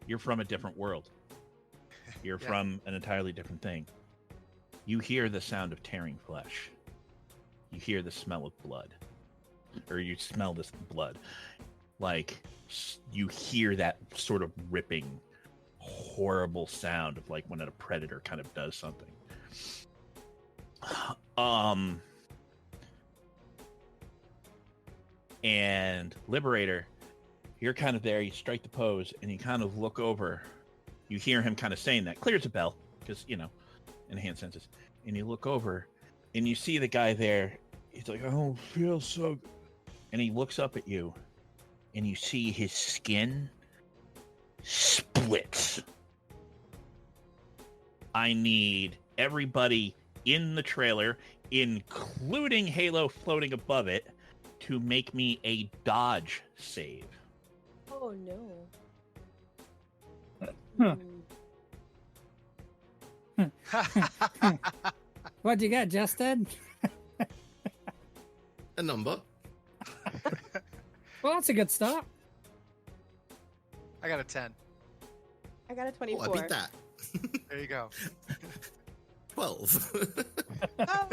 you're from a different world. You're from an entirely different thing. You hear the sound of tearing flesh. You hear the smell of blood. Or you smell this blood. Like, you hear that sort of ripping, horrible sound of like when a predator kind of does something. And Liberator, you're kind of there, you strike the pose, and you kind of look over. You hear him kind of saying that, clears a bell, because, enhanced senses. And you look over, and you see the guy there. He's like, I don't feel so good. And he looks up at you, and you see his skin splits. I need everybody in the trailer, including Halo floating above it, to make me a dodge save. Oh no. What'd you get, Justin? A number. Well, that's a good start. I got a 10. I got a 24. Oh, I beat that. There you go. 12. Oh.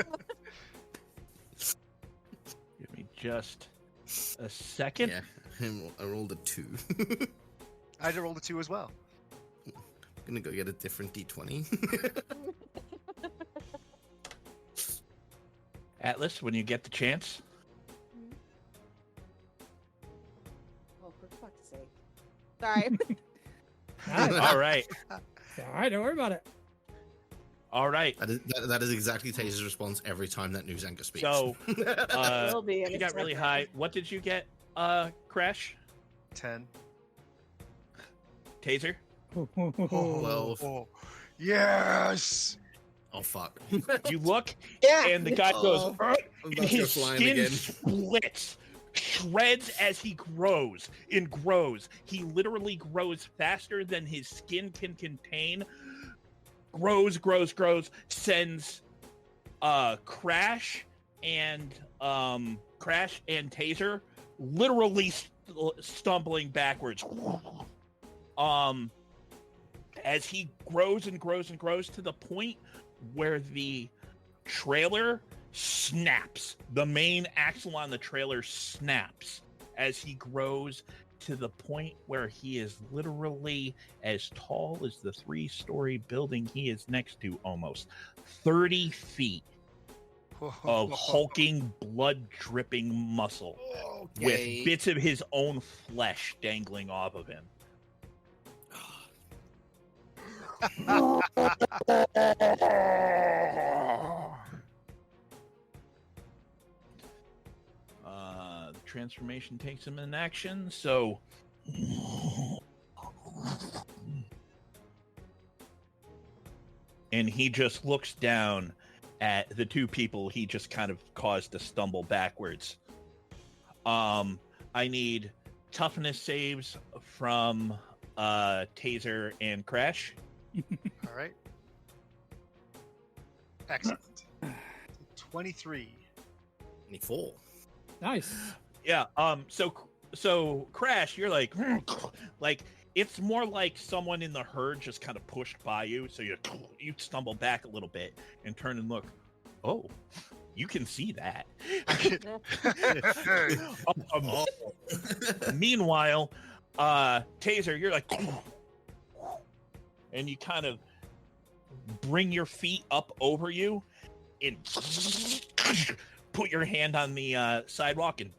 Give me just a second. Yeah, I rolled a 2. I just rolled a 2 as well. I'm gonna go get a different D20. Atlas, when you get the chance. Oh, for fuck's sake. Sorry. All right. All right, don't worry about it. All right. That is exactly Taser's response every time that news anchor speaks. So, Will be in you a got really second. high. What did you get, Crash? 10. Taser? 12. Oh, yes! Oh, fuck. You look, Yeah. and the guy goes, I'm about and to go his flying skin again. splits, shreds as he grows and grows. He literally grows faster than his skin can contain. Grows, sends Crash and Taser literally stumbling backwards. As he grows and grows to the point where the trailer snaps. The main axle on the trailer snaps as he grows to the point where he is literally as tall as the 3-story building he is next to, almost 30 feet of hulking, blood-dripping muscle with bits of his own flesh dangling off of him. The transformation takes him in action, so and he just looks down at the two people he just kind of caused to stumble backwards. I need toughness saves from Taser and Crash. All right. Excellent. 23. 24. Nice. Yeah. So Crash, you're like it's more like someone in the herd just kind of pushed by you, so you stumble back a little bit and turn and look. Oh, you can see that. Meanwhile, Taser, you're like, and you kind of bring your feet up over you and put your hand on the sidewalk and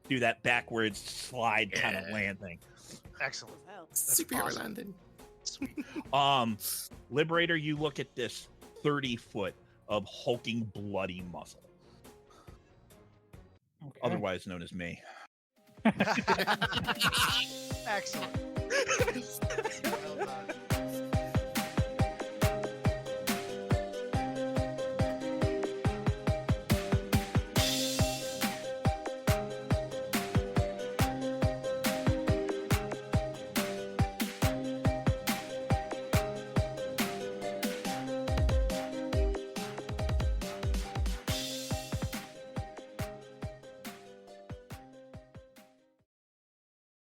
do that backwards slide kind of land thing. Excellent. Hell. Superhero awesome. landing. Sweet. Liberator, you look at this 30-foot of hulking bloody muscle, Okay. otherwise known as me. Excellent. Well done.